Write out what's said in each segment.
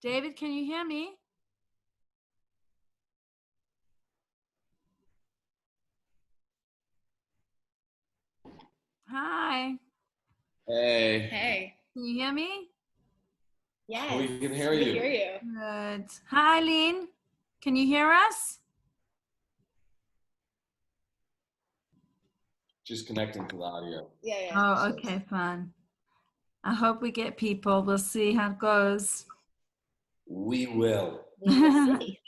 David, can you hear me? Hi. Hey. Hey. Can you hear me? Yes. We can hear we you. hear you. Good. Hi, Eileen. Can you hear us? Just connecting to the audio. Yeah. Oh, okay, fine. I hope we get people. We'll see how it goes. We will. We will see.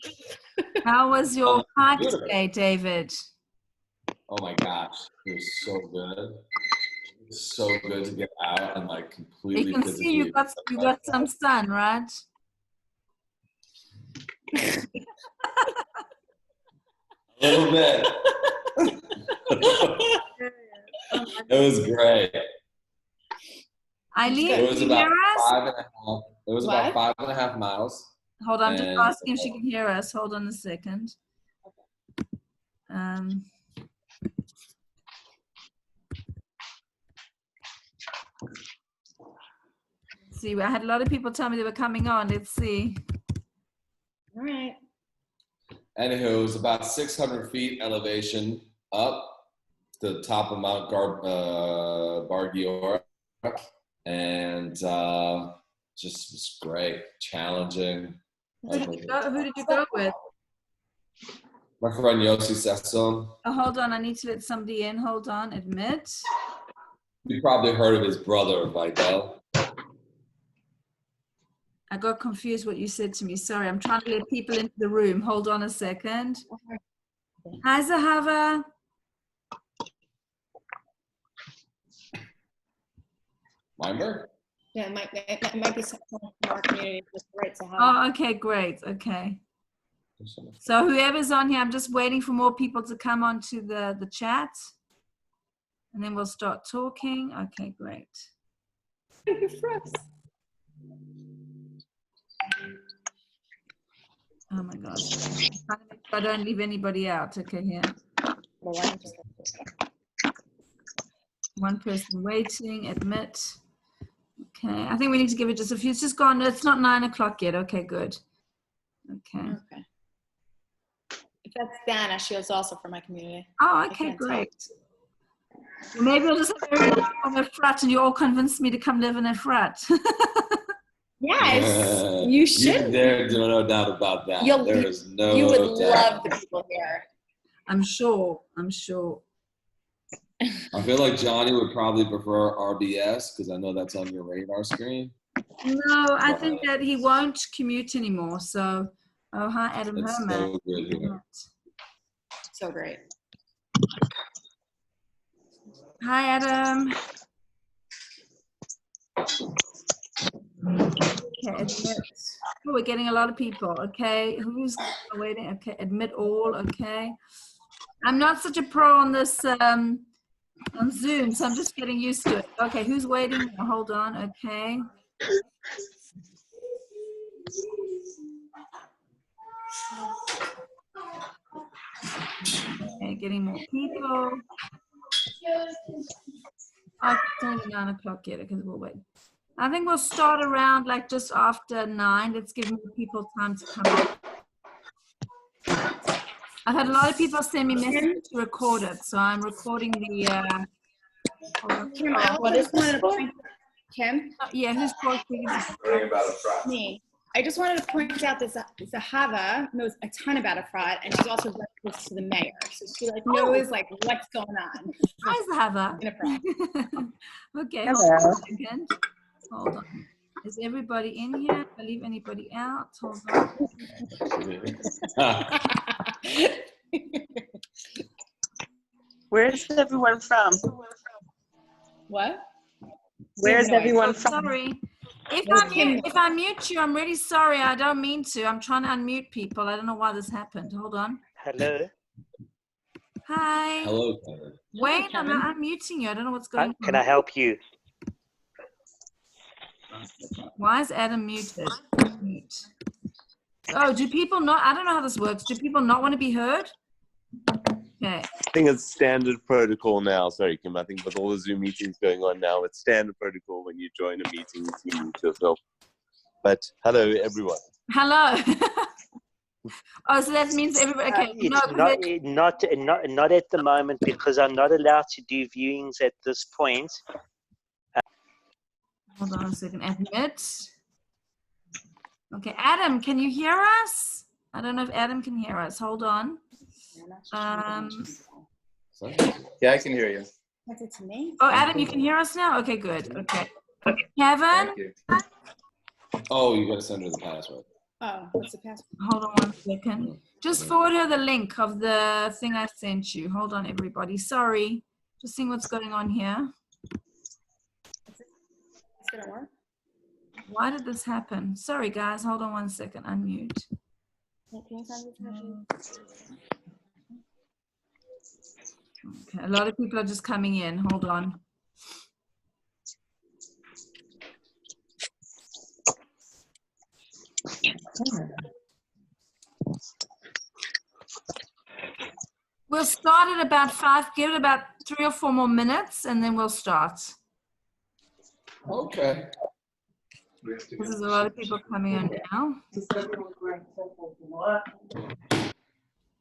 How was your hike beautiful. today, David? Oh my gosh, it was so good. It was so good to get out and like completely. You can see you got some sun, right? A little bit. It was great. Eileen, It was can you about hear us? 5.5. It was about 5.5 miles. Hold on, I'm just And- asking if she can hear us. Hold on a second. See, I had a lot of people tell me they were coming on. Let's see. All right. Anywho, it was about 600 feet elevation up to the top of Mount Bar Giora, and just was great, challenging. Who did you go with? My friend Yossi Sesson. Oh, hold on. I need to let somebody in. Hold on. Admit. You probably heard of his brother, Vidal. I got confused what you said to me. Sorry, I'm trying to let people into the room. Hold on a second. Hi, Zahava. Weinberg? Yeah, it might be someone from our community just right to have. Oh, okay, great. Okay. So whoever's on here, I'm just waiting for more people to come onto the chat. And then we'll start talking. Okay, great. Oh my gosh. I'm trying to make sure I don't leave anybody out. Okay, here. One person waiting, admit. Okay, I think we need to give it just a few. It's just gone. It's not 9 o'clock yet. Okay, good. Okay. If that's Dana, she was also from my community. Oh, okay, great. Well, maybe I'll just have everyone from Efrat and you all convinced me to come live in Efrat. Yes, you should. There's no doubt about that. There is no doubt. You would love the people here. I'm sure. I feel like Johnny would probably prefer RBS because I know that's on your radar screen. No, I think that he won't commute anymore. So, oh, hi, Adam Herman. So good here. So great. Hi, Adam. Okay, admit. Oh, we're getting a lot of people. Okay, who's waiting? Okay, admit all. Okay, I'm not such a pro on this on Zoom, so I'm just getting used to it. Okay, who's waiting? Hold on. Okay. Okay, getting more people. Oh, it's only 9 o'clock yet because we'll wait. I think we'll start around like just after 9. Let's give more people time to come in. I've had a lot of people send me messages to record it, so I'm recording the. Kim, I just wanted to point. Kim? Yeah, who's talking? Me. I just wanted to point out that Zahava knows a ton about Efrat, and she's also very close to the mayor, so she knows what's going on. Hi, Zahava. In Efrat. Okay, hold on a second. Hold on. Is everybody in here? Did I leave anybody out? Hold on. Where's everyone from? What? Where's everyone from? Sorry. If I mute you, I'm really sorry. I don't mean to. I'm trying to unmute people. I don't know why this happened. Hold on. Hello. Hi. Hello, Kevin. Wait, I'm unmuting you. I don't know what's going on. Can I help you? Why is Adam muted? Mute. Oh, do people not? I don't know how this works. Do people not want to be heard? Okay. I think it's standard protocol now. Sorry, Kim. I think with all the Zoom meetings going on now, it's standard protocol when you join a meeting to mute yourself. But hello, everyone. Hello. Oh, so that means everybody. Okay. No, Not at the moment because I'm not allowed to do viewings at this point. hold on a second. Admit. Okay, Adam, can you hear us? I don't know if Adam can hear us. Hold on. Yeah, I can hear you. That's it to me. Oh, Adam, you can hear us now? Okay, good. Okay. Kevin, Thank you. Oh, you gotta send her the password. Oh, what's the password? hold on 1 second. Just forward her the link of the thing I sent you. Hold on, everybody. Sorry. Just seeing what's going on here. It's gonna work. Why did this happen? Sorry, guys. Hold on 1 second. Unmute. Can you send it to me? Okay, a lot of people are just coming in. Hold on. We'll start at about 5. Give it about 3 or 4 more minutes, and then we'll start. Okay. This is a lot of people coming in now.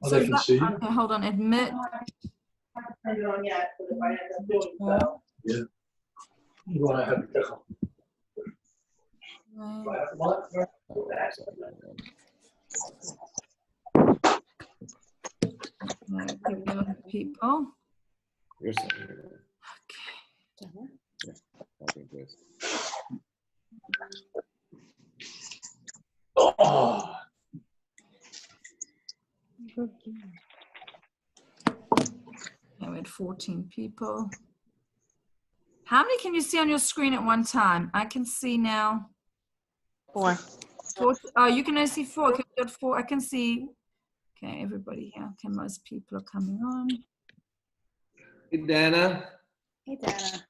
Oh, they can see you? Okay, hold on. Admit. Yeah. You want to have a pickle? People. You're sending her. Does that work? I think this. Oh. Okay, we had 14 people. How many can you see on your screen at one time? I can see now. 4. 4. Oh, you can only see 4. Okay, we got 4. I can see. Okay, everybody here. Okay, most people are coming on. Hey, Dana. Hey, Dana.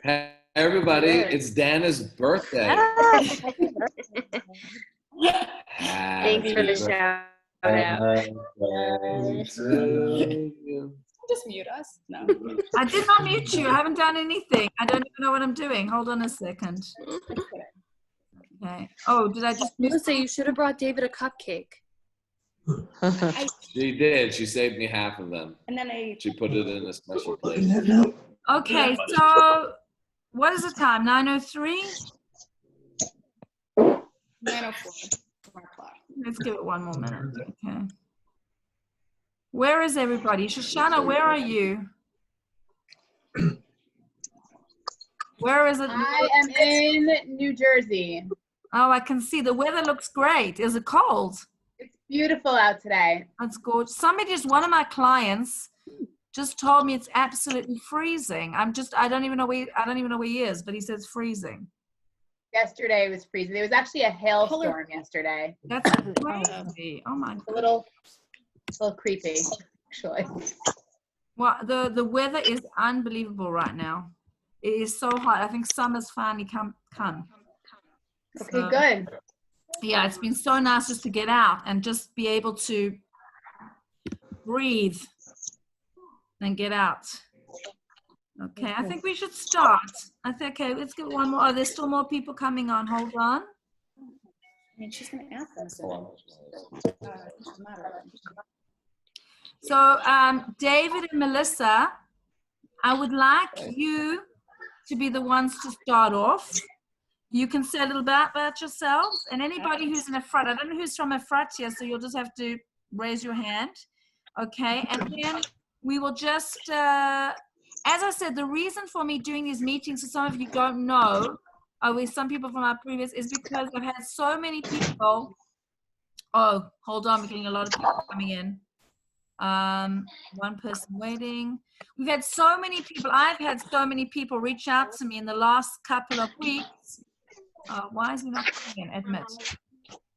Hey, everybody. It's Dana's birthday. Thanks for the shout out. Just mute us. No. I did not mute you. I haven't done anything. I don't even know what I'm doing. Hold on a second. Okay. Oh, did I just miss? Melissa, you should have brought David a cupcake. She did. She saved me half of them. And then She put it in a special plate. Okay, so what is the time? 9:03? 9:04. 4 o'clock. Let's give it 1 more minute. Okay. Where is everybody? Shoshana, where are you? Where is it? I am in New Jersey. Oh, I can see. The weather looks great. Is it cold? It's beautiful out today. That's gorgeous. One of my clients just told me it's absolutely freezing. I don't even know where he is, but he says freezing. Yesterday was freezing. There was actually a hailstorm yesterday. That's crazy. Oh my God. A little creepy, actually. Well, the weather is unbelievable right now. It is so hot. I think summer's finally come. Okay, good. Yeah, it's been so nice just to get out and just be able to breathe and get out. Okay, I think we should start. Okay, let's get 1 more. Oh, there's still more people coming on. Hold on. I mean, she's going to ask us. So, David and Melissa, I would like you to be the ones to start off. You can say a little bit about yourselves, and anybody who's in Efrat. I don't know who's from Efrat here, so you'll just have to raise your hand. Okay, and then we will just, as I said, the reason for me doing these meetings, so some of you don't know, with some people from our previous, is because I've had so many people. Oh, hold on, we're getting a lot of people coming in. 1 person waiting. We've had so many people. I've had so many people reach out to me in the last couple of weeks. Why is he not coming in? Admit.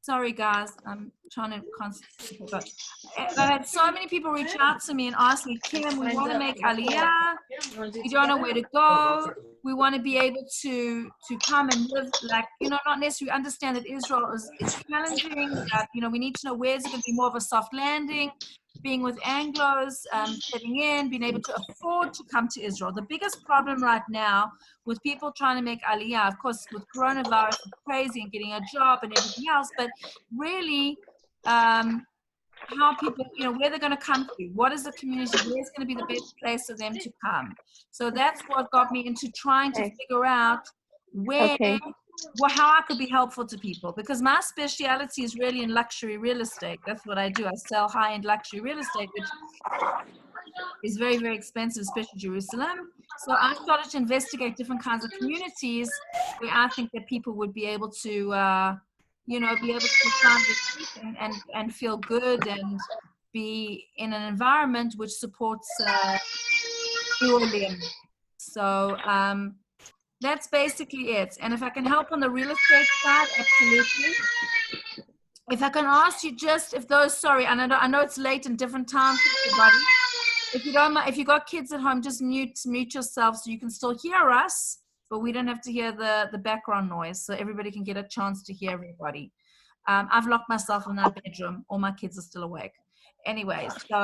Sorry, guys. I'm trying to concentrate. But I've had so many people reach out to me and ask me, Kim, we want to make Aliyah. We don't know where to go. We want to be able to come and live, like, not necessarily understand that Israel is challenging, that, we need to know where is it going to be more of a soft landing. being with Anglos, fitting in, being able to afford to come to Israel. The biggest problem right now with people trying to make Aliyah, of course, with coronavirus, it's crazy and getting a job and everything else, but really, how people, where they're going to come to, what is the community, where's going to be the best place for them to come. So that's what got me into trying to figure out how I could be helpful to people, because my speciality is really in luxury real estate. That's what I do. I sell high-end luxury real estate, which is very, very expensive, especially Jerusalem. So I started to investigate different kinds of communities where I think that people would be able to be able to find and feel good and be in an environment which supports pluralism. So that's basically it. And if I can help on the real estate side, absolutely. If I can ask you and I know it's late and different times for everybody. If you don't mind, if you got kids at home, just mute yourself so you can still hear us, but we don't have to hear the background noise, so everybody can get a chance to hear everybody. I've locked myself in my bedroom. All my kids are still awake. Anyway, so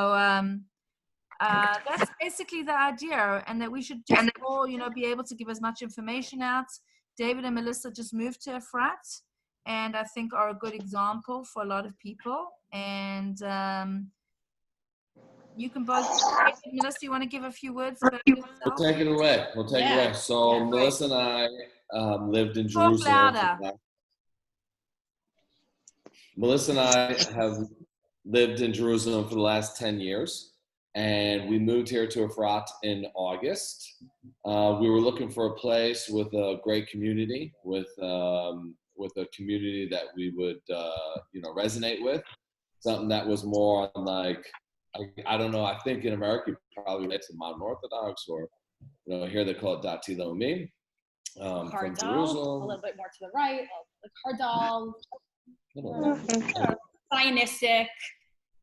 that's basically the idea, and that we should just all, be able to give as much information out. David and Melissa just moved to Efrat, and I think are a good example for a lot of people. And you can both, Melissa, you want to give a few words about yourself? We'll take it away. So Melissa and I lived in Jerusalem. Talk louder. Melissa and I have lived in Jerusalem for the last 10 years, and we moved here to Efrat in August. We were looking for a place with a great community, with a community that we would, resonate with. Something that was more like, I don't know, I think in America, you probably relate to modern Orthodox, or, here they call it Dati Leumi. From Jerusalem. A little bit more to the right, like Hardal. Zionistic,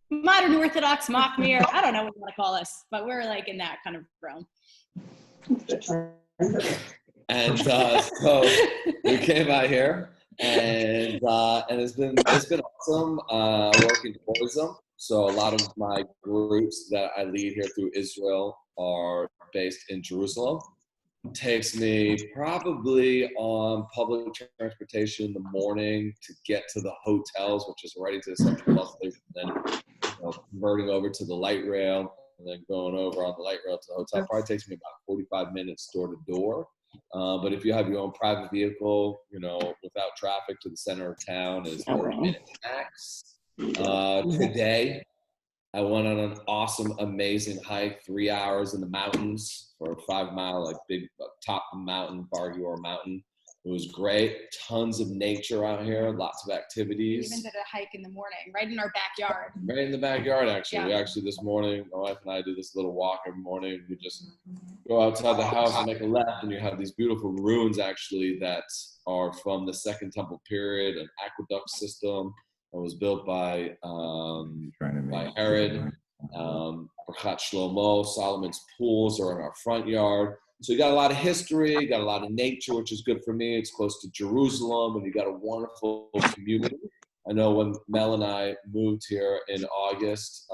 modern Orthodox, Machmir. I don't know what you want to call us, but we're like in that kind of realm. And so we came out here, and it's been awesome working towards them. So a lot of my groups that I lead here through Israel are based in Jerusalem. Takes me probably on public transportation in the morning to get to the hotels, which is right to the central bus station, and then converting over to the light rail, and then going over on the light rail to the hotel. Probably takes me about 45 minutes door to door. But if you have your own private vehicle, without traffic to the center of town, is 40 minutes max. Today, I went on an awesome, amazing hike, 3 hours in the mountains for a 5 mile, big top of the mountain, Bargior Mountain. It was great. Tons of nature out here, lots of activities. We even did a hike in the morning, right in our backyard. Right in the backyard, actually. Yeah. We actually, this morning, my wife and I do this little walk every morning. We just go outside the house and make a left, and you have these beautiful ruins, actually, that are from the Second Temple period, an aqueduct system that was built by Herod. Birkat Shlomo, Solomon's pools are in our front yard. So you got a lot of history, you got a lot of nature, which is good for me. It's close to Jerusalem, and you got a wonderful community. I know when Mel and I moved here in August,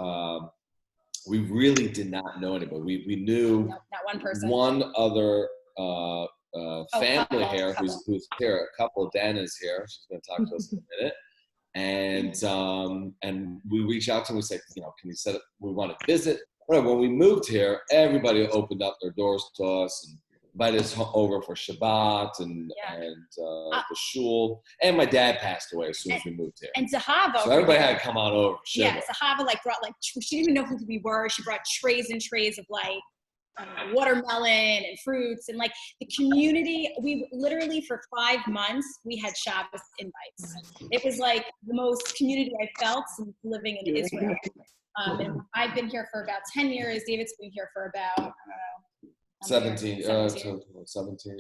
we really did not know anybody. We knew not one person. One other family here who's here. A couple, Dan is here. She's going to talk to us in a minute. And we reach out to them and say, can you set up, we want to visit. Whatever. When we moved here, everybody opened up their doors to us and invited us over for Shabbat and the shul. And my dad passed away as soon as we moved here. And Zahava. So everybody had to come on over. Yeah, Zahava brought she didn't even know who we were. She brought trays and trays of watermelon and fruits, and the community. We literally for 5 months we had Shabbos invites. It was the most community I felt since living in Israel. And I've been here for about 10 years. David's been here for about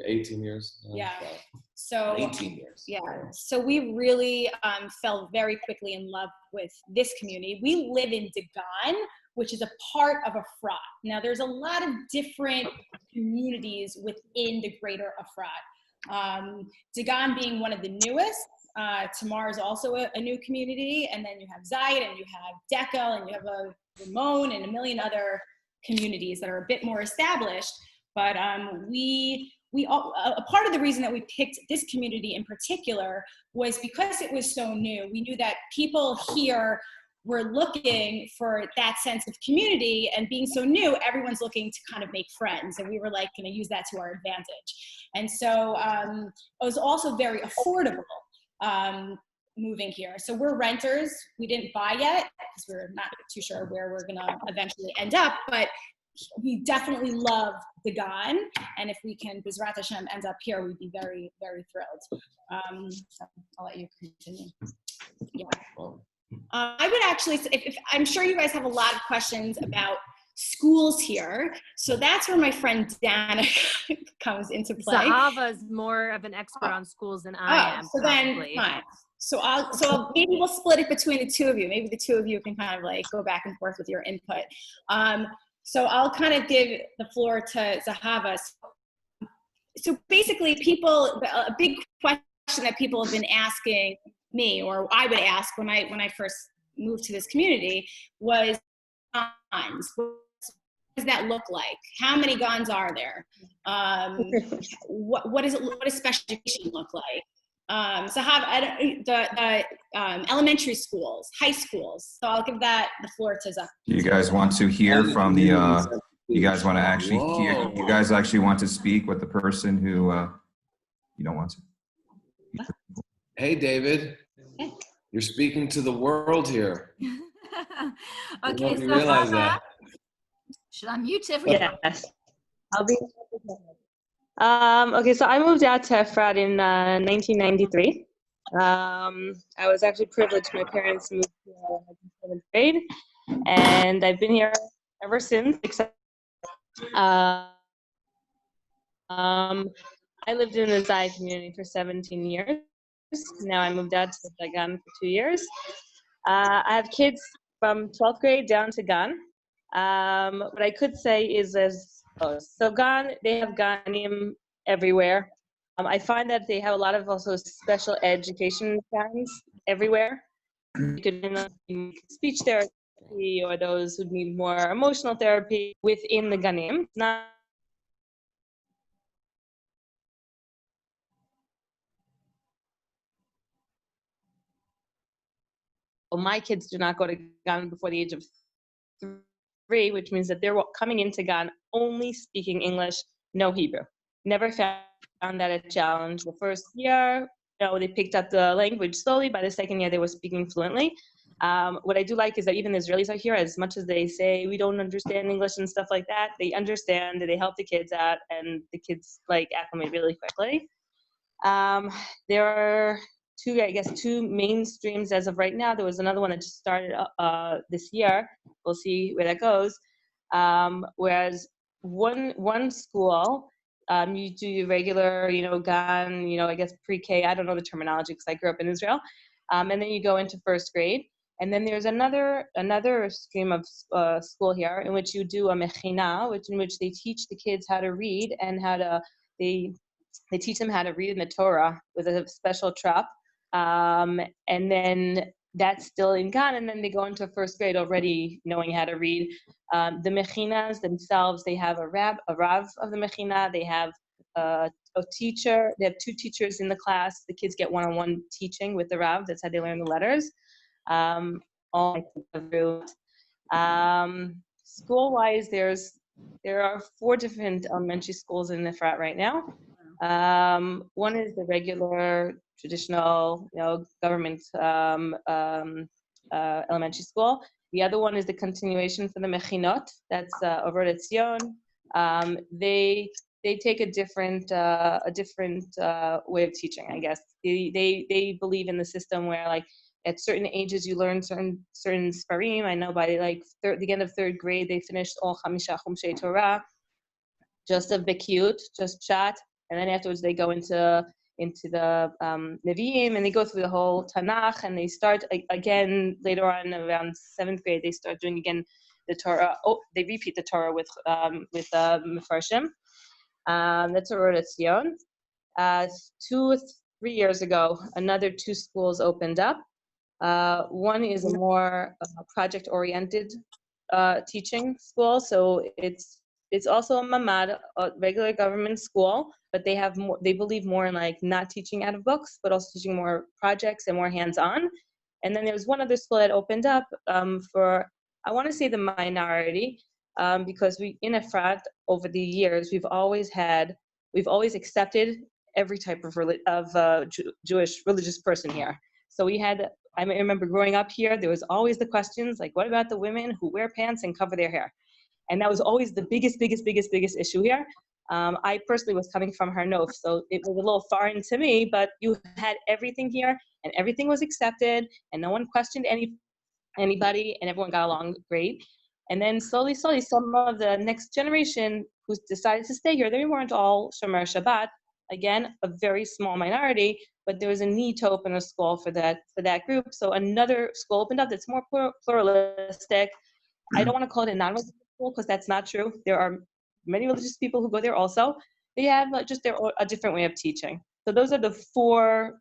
18 years. Yeah. So 18 years. Yeah. So we really fell very quickly in love with this community. We live in Dagan, which is a part of Efrat. Now, there's a lot of different communities within the greater Efrat. Dagan being one of the newest, Tamar is also a new community, and then you have Zayed, and you have Dekel, and you have a Ramon, and a million other communities that are a bit more established. But a part of the reason that we picked this community in particular was because it was so new. We knew that people here were looking for that sense of community, and being so new, everyone's looking to kind of make friends, and we were like going to use that to our advantage. And so it was also very affordable moving here. So we're renters. We didn't buy yet because we're not too sure where we're going to eventually end up, but we definitely love the Gan, and if we can, B'ezrat Hashem, end up here, we'd be very, very thrilled. So I'll let you continue. Yeah. I would actually, if I'm sure you guys have a lot of questions about schools here, so that's where my friend Dana comes into play. Zahava is more of an expert on schools than I am. So probably. then, fine. So maybe we'll split it between the two of you. Maybe the two of you can kind of like go back and forth with your input. So I'll kind of give the floor to Zahava. So basically, a big question that people have been asking me, or I would ask when I first moved to this community, was guns. What does that look like? How many guns are there? What does special education look like? So the elementary schools, high schools. So I'll give the floor to Zahava. You guys want to hear from the, you guys want to actually hear, you guys actually want to speak with the person who, you don't want to? Hey, David. You're speaking to the world here. Okay, you realize that. Should I mute everyone? Yes. I'll be. Okay, so I moved out to Efrat in 1993. I was actually privileged. My parents moved here in 7th grade, and I've been here ever since. Except, I lived in the Zai community for 17 years. Now I moved out to Gan for 2 years. I have kids from 12th grade down to Gan. What I could say is so Gan, they have Ganim everywhere. I find that they have a lot of also special education plans everywhere. You could speech therapy, or those who need more emotional therapy within the Ganim. Not my kids do not go to Gan before the age of 3, which means that they're coming into Gan only speaking English, no Hebrew. Never found that a challenge. The first year, they picked up the language slowly. By the second year, they were speaking fluently. What I do like is that even the Israelis are here, as much as they say we don't understand English and stuff like that, they understand, they help the kids out, and the kids acclimate really quickly. There are two main streams as of right now. There was another one that just started this year. We'll see where that goes. Whereas one school, you do your regular, Gan, I guess pre-K. I don't know the terminology because I grew up in Israel. And then you go into 1st grade. And then there's another stream of school here in which you do a mechina, in which they teach the kids how to read and they teach them how to read in the Torah with a special trap. And then that's still in Gan, and then they go into 1st grade already knowing how to read. The mechinas themselves, they have a rav of the mechina. They have a teacher. They have 2 teachers in the class. The kids get one-on-one teaching with the rav. That's how they learn the letters. School-wise, there are 4 different elementary schools in Efrat right now. One is the regular, traditional, government elementary school. The other one is the continuation for the mechinot. That's over at Zion. They take a different way of teaching, I guess. They believe in the system where at certain ages you learn certain sfarim. I know by the end of 3rd grade they finished all Chamisha Chumshei Torah, just a Bekiyut, just Pshat. And then afterwards they go into the Nevi'im, and they go through the whole Tanakh, and they start again later on around 7th grade. They start doing again the Torah. They repeat the Torah with Mefarshim. That's a word at Zion. 2, years ago, another 2 schools opened up. One is a more project-oriented teaching school, so it's also a mamad, a regular government school, but they have more. They believe more in like not teaching out of books, but also teaching more projects and more hands-on. And then there was one other school that opened up for, I want to say, the minority, because we in Efrat over the years we've always accepted every type of Jewish religious person here. So we had. I remember growing up here, there was always the questions like, what about the women who wear pants and cover their hair? And that was always the biggest issue here. I personally was coming from Harnof, so it was a little foreign to me, but you had everything here and everything was accepted and no one questioned anybody and everyone got along great. And then slowly, some of the next generation who decided to stay here, they weren't all Shomer Shabbat. Again, a very small minority, but there was a need to open a school for that group. So another school opened up that's more pluralistic. I don't want to call it a non-religious school because that's not true. There are many religious people who go there also. They have just a different way of teaching. So those are the four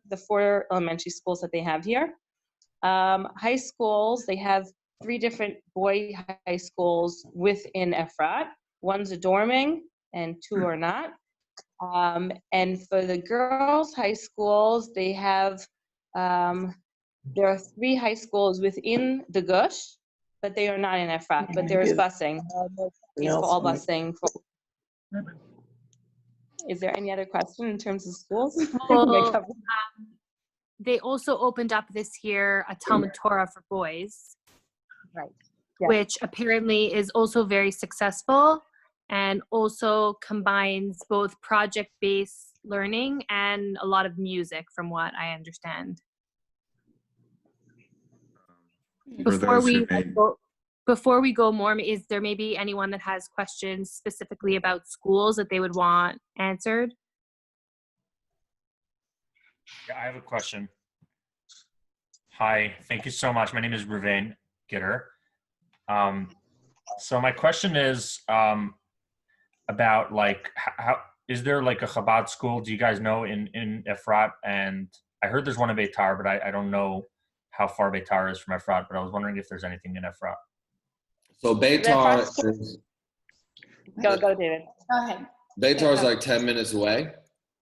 elementary schools that they have here. High schools, they have 3 different boy high schools within Efrat. One's a dorming and 2 are not. And for the girls' high schools, they have, there are 3 high schools within the Gush, but they are not in Efrat, but there is busing. It's for all busing. Is there any other question in terms of schools? Well, they also opened up this year a Talmud Torah for boys, right? Which apparently is also very successful and also combines both project-based learning and a lot of music, from what I understand. Before we go more, is there maybe anyone that has questions specifically about schools that they would want answered? Yeah, I have a question. Hi, thank you so much. My name is Ruvain Gitter. So my question is about like, how is there like a Chabad school? Do you guys know in Efrat? And I heard there's one in Beitar, but I don't know how far Beitar is from Efrat, but I was wondering if there's anything in Efrat. So Beitar is, Go, David. Go ahead. Beitar is like 10 minutes away.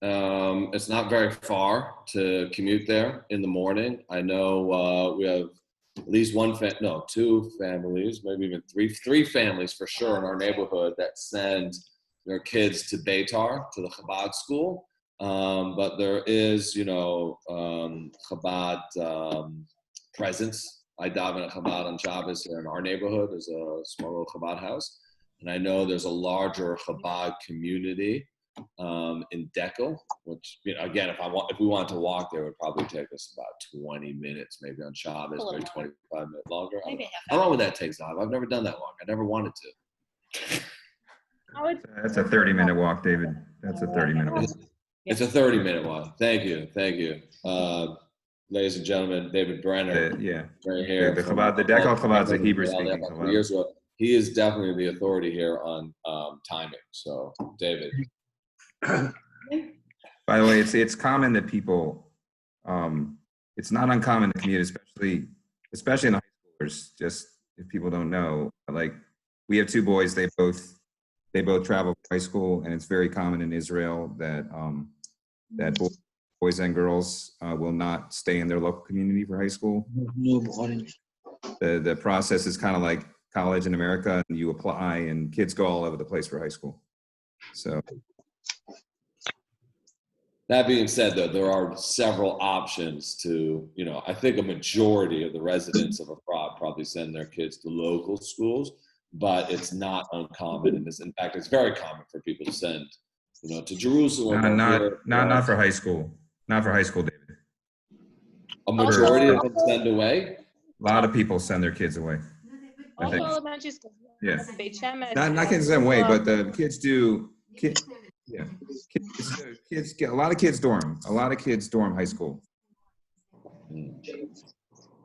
It's not very far to commute there in the morning. I know we have at least 2 families, maybe even three families for sure in our neighborhood that send their kids to Beitar, to the Chabad school. But there is, Chabad presence. I daven at Chabad on Shabbos here in our neighborhood. There's a small little Chabad house. And I know there's a larger Chabad community in Dekel, which, again, if we wanted to walk there, it would probably take us about 20 minutes, maybe on Shabbos, maybe 25 minutes longer. How long would that take, Zav? I've never done that long. I never wanted to. That's a 30-minute walk, David. That's a 30-minute walk. It's a 30-minute walk. Thank you. Ladies and gentlemen, David Brenner. Right here. The Dekel Chabad is a Hebrew-speaking Chabad. Years ago. He is definitely the authority here on timing. So, David. By the way, it's common that people, it's not uncommon to commute, especially in the high schoolers. Just if people don't know, like we have 2 boys, they both travel to high school, and it's very common in Israel that that boys and girls will not stay in their local community for high school. The process is kind of like college in America, and you apply, and kids go all over the place for high school. So. That being said, though, there are several options to, I think a majority of the residents of Efrat probably send their kids to local schools, but it's not uncommon. And in fact, it's very common for people to send, to Jerusalem. Not for high school. Not for high school, David. A majority of them send away? A lot of people send their kids away. Also elementary school. Yeah. Not kids send away, but the kids do. Yeah, kids get a lot of kids dorm. A lot of kids dorm high school.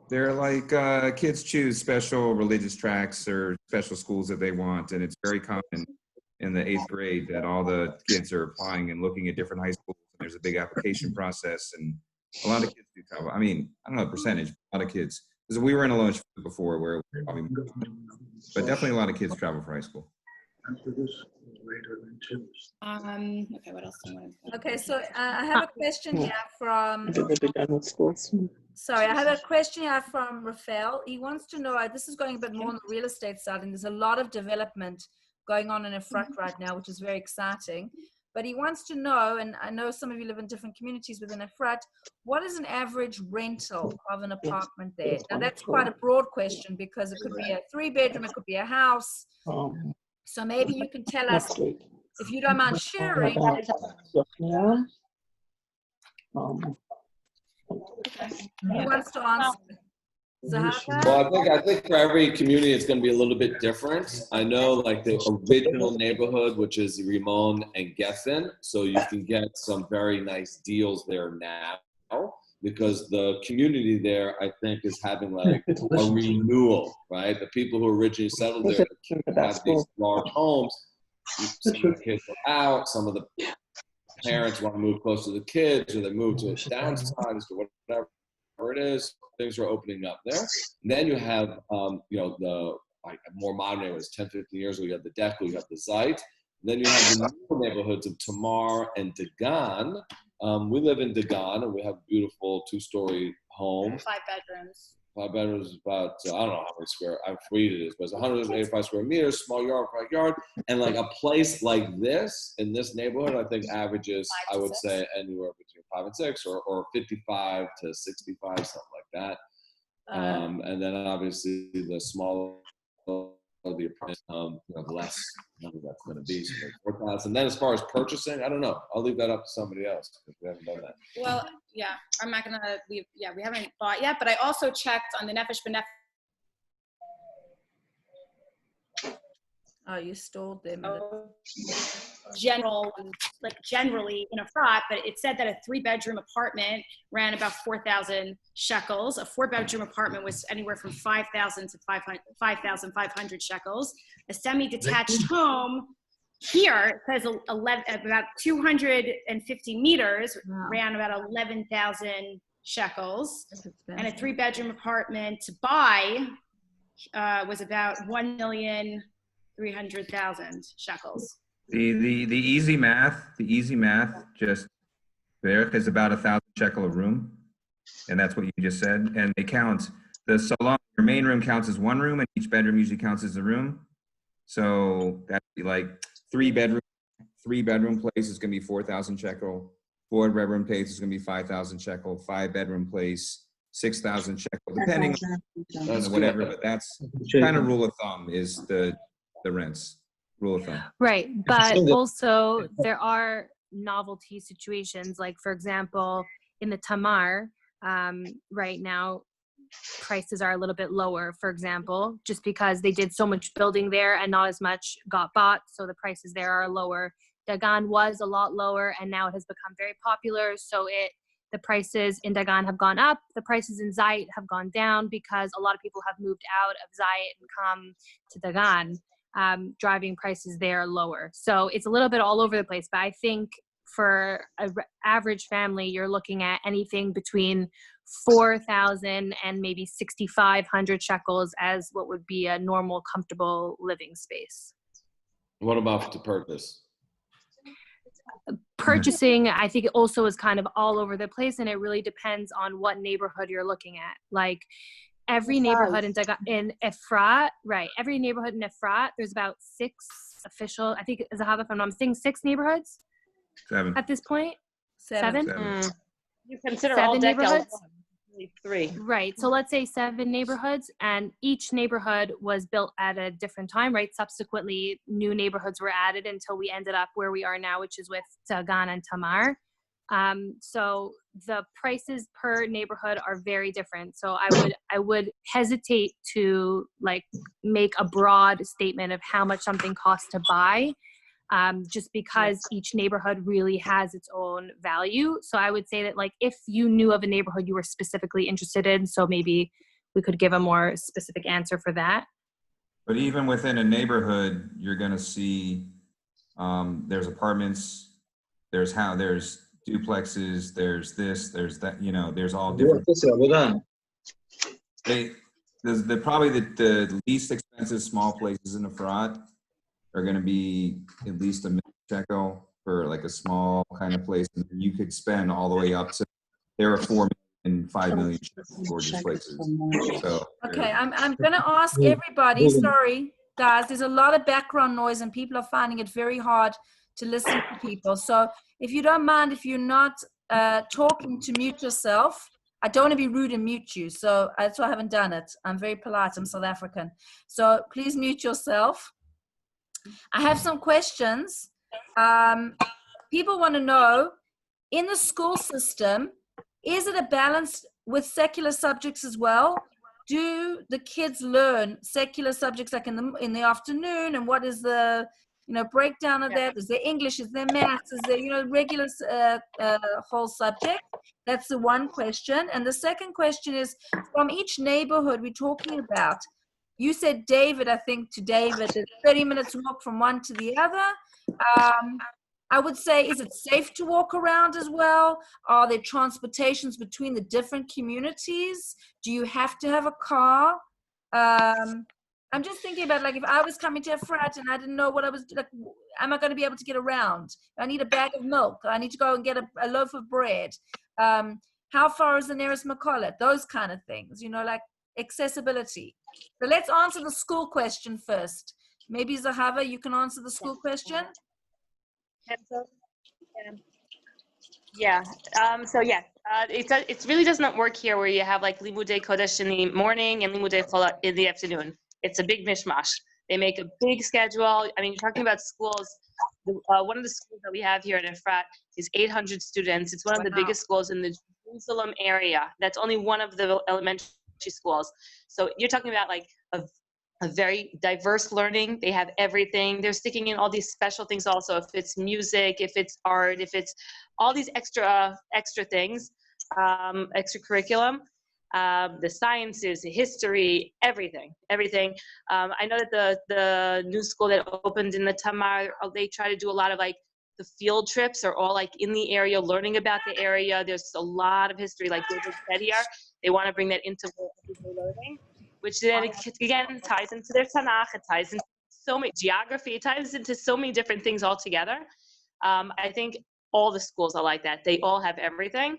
They're like kids choose special religious tracks or special schools that they want, and it's very common in the 8th grade that all the kids are applying and looking at different high schools, and there's a big application process, and a lot of kids do travel. I mean, I don't know the percentage, but a lot of kids, because we were in a lunch before where it was probably more common, but definitely a lot of kids travel for high school. Okay, what else do I want to Okay, so I have a question here from, sorry, I have a question here from Rafael. He wants to know, this is going a bit more on the real estate side, and there's a lot of development going on in Efrat right now, which is very exciting. But he wants to know, and I know some of you live in different communities within Efrat, what is an average rental of an apartment there? Now, that's quite a broad question because it could be a 3-bedroom, it could be a house. So maybe you can tell us, if you don't mind sharing. Who wants to answer? Zahava? Well, I think for every community it's going to be a little bit different. I know like the original neighborhood, which is Rimon and Geffen, so you can get some very nice deals there now because the community there, I think, is having like a renewal, right? The people who originally settled there have these large homes. Some of the kids are out, some of the parents want to move close to the kids, or they move to downsized or whatever it is. Things are opening up there. And then you have, you know, the like more modern neighborhoods, 10, 15 years ago, you have the Dekel, you have the Zeit. Then you have the new neighborhoods of Tamar and Dagan. We live in Dagan, and we have a beautiful 2-story home. 5 bedrooms. 5 bedrooms is about, I don't know how many square, I forget it is, but it's 185 square meters, small yard, front yard. And like a place like this, in this neighborhood, I think averages, I would say, anywhere between 5 and 6 or 55 to 65, something like that. And then obviously the smaller the apartment, you know, the less money that's going to be. So like 4,000. Then as far as purchasing, I don't know. I'll leave that up to somebody else because we haven't done that. Well, yeah, I'm not gonna. We haven't bought yet, but I also checked on the Nefesh B'Nefesh. Oh, you stalled them. Generally in Efrat, but it said that a 3-bedroom apartment ran about 4,000 shekels. A 4-bedroom apartment was anywhere from 5,000 to 5,500 shekels. A semi-detached home here says about 250 meters ran about 11,000 shekels, and a 3-bedroom apartment to buy was about 1,300,000 shekels. The easy math, just there is about 1,000 shekel a room, and that's what you just said. And they count the salon. Your main room counts as 1 room, and each bedroom usually counts as a room. So that'd be like 3-bedroom place is gonna be 4,000 shekel. 4-bedroom place is gonna be 5,000 shekel. 5-bedroom place 6,000 shekel, depending on whatever. But that's kind of rule of thumb is the rents. Rule of thumb. Right, but also there are novelty situations, like for example, in the Tamar, right now, prices are a little bit lower, for example, just because they did so much building there and not as much got bought, so the prices there are lower. Dagan was a lot lower, and now it has become very popular, so the prices in Dagan have gone up, the prices in Zeit have gone down because a lot of people have moved out of Zeit and come to Dagan. Driving prices there lower. So it's a little bit all over the place, but I think for an average family, you're looking at anything between 4,000 and maybe 6,500 shekels as what would be a normal, comfortable living space. What about to purchase? Purchasing, I think, also is kind of all over the place, and it really depends on what neighborhood you're looking at. Like, every neighborhood in Efrat, right? Every neighborhood in Efrat, there's about 6 official. I think Zahava, if I'm not mistaken, 6 neighborhoods. 7 at this point. 7. You consider 7 all neighborhoods. 3. Right. So let's say 7 neighborhoods, and each neighborhood was built at a different time, right? Subsequently, new neighborhoods were added until we ended up where we are now, which is with Dagan and Tamar. So the prices per neighborhood are very different. So I would hesitate to like make a broad statement of how much something costs to buy, just because each neighborhood really has its own value. So I would say that like if you knew of a neighborhood you were specifically interested in, so maybe we could give a more specific answer for that. But even within a neighborhood, you're going to see there's apartments, there's duplexes, there's this, there's that, you know, there's all different. They're probably the least expensive small places in Efrat are going to be at least $1 million shekel for like a small kind of place. And you could spend all the way up to, there are 4 and 5 million gorgeous places. So Okay, I'm gonna ask everybody, sorry, guys, there's a lot of background noise and people are finding it very hard to listen to people. So if you don't mind, if you're not talking, to mute yourself. I don't want to be rude and mute you, so that's why I haven't done it. I'm very polite, I'm South African. So please mute yourself. I have some questions. People want to know, in the school system, is it a balance with secular subjects as well? Do the kids learn secular subjects like in the afternoon, and what is the breakdown of that? Is there English? Is there maths? Is there regular whole subject? That's the one question. And the second question is, from each neighborhood we're talking about, you said David, I think to David, it's 30 minutes walk from one to the other. I would say, is it safe to walk around as well? Are there transportations between the different communities? Do you have to have a car? I'm just thinking about, like, if I was coming to Efrat and I didn't know what I was, like, am I going to be able to get around? I need a bag of milk. I need to go and get a loaf of bread. How far is the nearest Makolet? Those kind of things, like accessibility. So let's answer the school question first. Maybe Zahava, you can answer the school question. Yeah. It really does not work here where you have like Limudei Kodesh in the morning and Limudei Chola in the afternoon. It's a big mishmash. They make a big schedule. I mean, you're talking about schools. One of the schools that we have here in Efrat is 800 students. It's one of the biggest schools in the Jerusalem area. That's only one of the elementary schools. So you're talking about like a very diverse learning. They have everything. They're sticking in all these special things also, if it's music, if it's art, if it's all these extra things, extra curriculum, the sciences, the history, everything. I know that the new school that opened in the Tamar, they try to do a lot of like the field trips are all like in the area, learning about the area. There's a lot of history, like David said here. They want to bring that into everyday learning, which then again ties into their Tanakh, it ties into so many geography, it ties into so many different things altogether. I think all the schools are like that. They all have everything.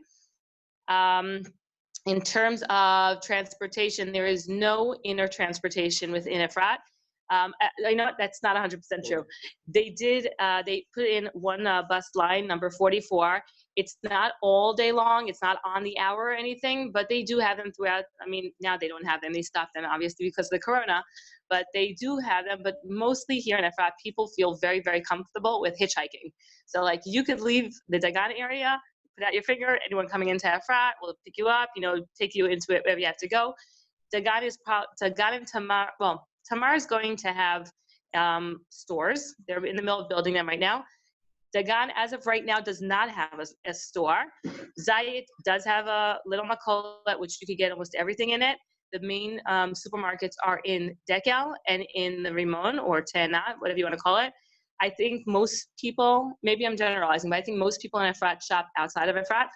In terms of transportation, there is no inner transportation within Efrat. I know that's not 100% true. They put in one bus line, number 44. It's not all day long. It's not on the hour or anything, but they do have them throughout. I mean, now they don't have them. They stopped them, obviously, because of the corona, but they do have them. But mostly here in Efrat, people feel very, very comfortable with hitchhiking. So, like, you could leave the Dagan area, put out your finger, anyone coming into Efrat will pick you up, take you into it wherever you have to go. Dagan and Tamar, well, Tamar is going to have stores. They're in the middle of building them right now. Dagan, as of right now, does not have a store. Zayit does have a little makolet, which you could get almost everything in it. The main supermarkets are in Dekel and in the Rimon or Te'anat, whatever you want to call it. I think most people, maybe I'm generalizing, but I think most people in Efrat shop outside of Efrat.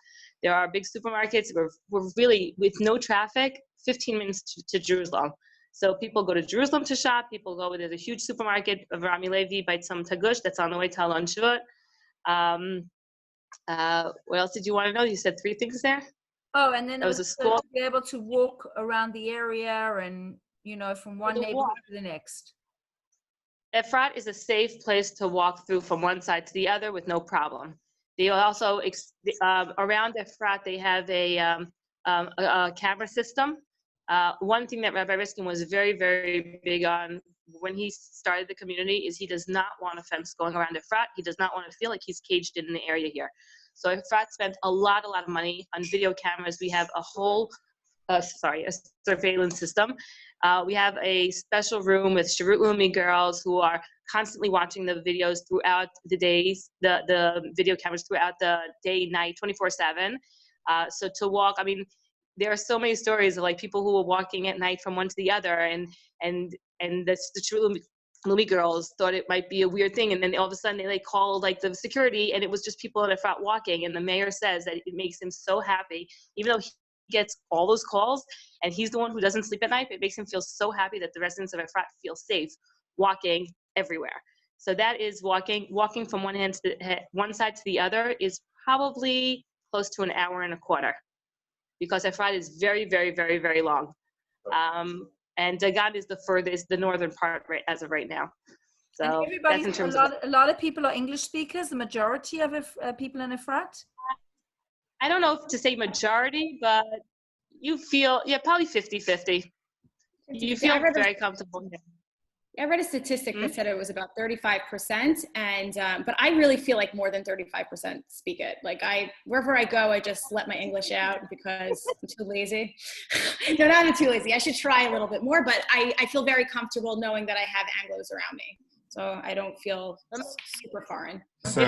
There are big supermarkets. We're really, with no traffic, 15 minutes to Jerusalem. So people go to Jerusalem to shop. People go, there's a huge supermarket of Rami Levi by Tzom Tagush that's on the way to Alon Shvut. What else did you want to know? You said 3 things there. Oh, and then there was a school. To be able to walk around the area and, from one neighborhood to the next. Efrat is a safe place to walk through from one side to the other with no problem. They also, around Efrat, they have a camera system. One thing that Rabbi Riskin was very, very big on when he started the community is he does not want a fence going around Efrat. He does not want to feel like he's caged in the area here. So Efrat spent a lot of money on video cameras. We have a whole, a surveillance system. We have a special room with Sharut Lumi girls who are constantly watching the videos throughout the days, the video cameras throughout the day, night, 24/7. So to walk, I mean, there are so many stories of like people who were walking at night from one to the other, and the Sharut Lumi Movie girls thought it might be a weird thing, and then all of a sudden they called like the security, and it was just people in the front walking. And the mayor says that it makes him so happy, even though he gets all those calls, and he's the one who doesn't sleep at night. It makes him feel so happy that the residents of Efrat feel safe walking everywhere. So that is walking from one side to the other is probably close to an hour and a quarter, because Efrat is very, very, very, very long. And Dagan is the furthest, the northern part as of right now. So that's in terms of. A lot of people are English speakers. The majority of people in Efrat. I don't know if to say majority, but you feel, probably 50-50. You feel very comfortable here. I read a statistic that said it was about 35%, and but I really feel like more than 35% speak it. Like wherever I go, I just let my English out because I'm too lazy. No, not I'm too lazy. I should try a little bit more, but I feel very comfortable knowing that I have Anglos around me, so I don't feel super foreign. So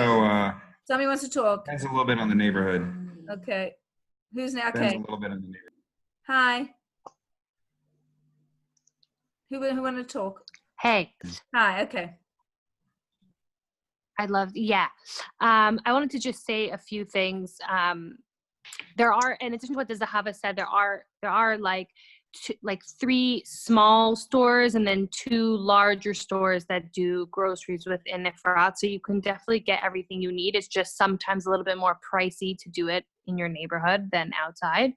somebody wants to talk. Depends a little bit on the neighborhood. Okay, who's now? Okay, Depends a little bit on the neighborhood. Hi. Who want to talk? Hey. Hi, okay. I I wanted to just say a few things. There are, in addition to what the Zahava said, there are like 3 small stores and then 2 larger stores that do groceries within Efrat. So you can definitely get everything you need. It's just sometimes a little bit more pricey to do it in your neighborhood than outside.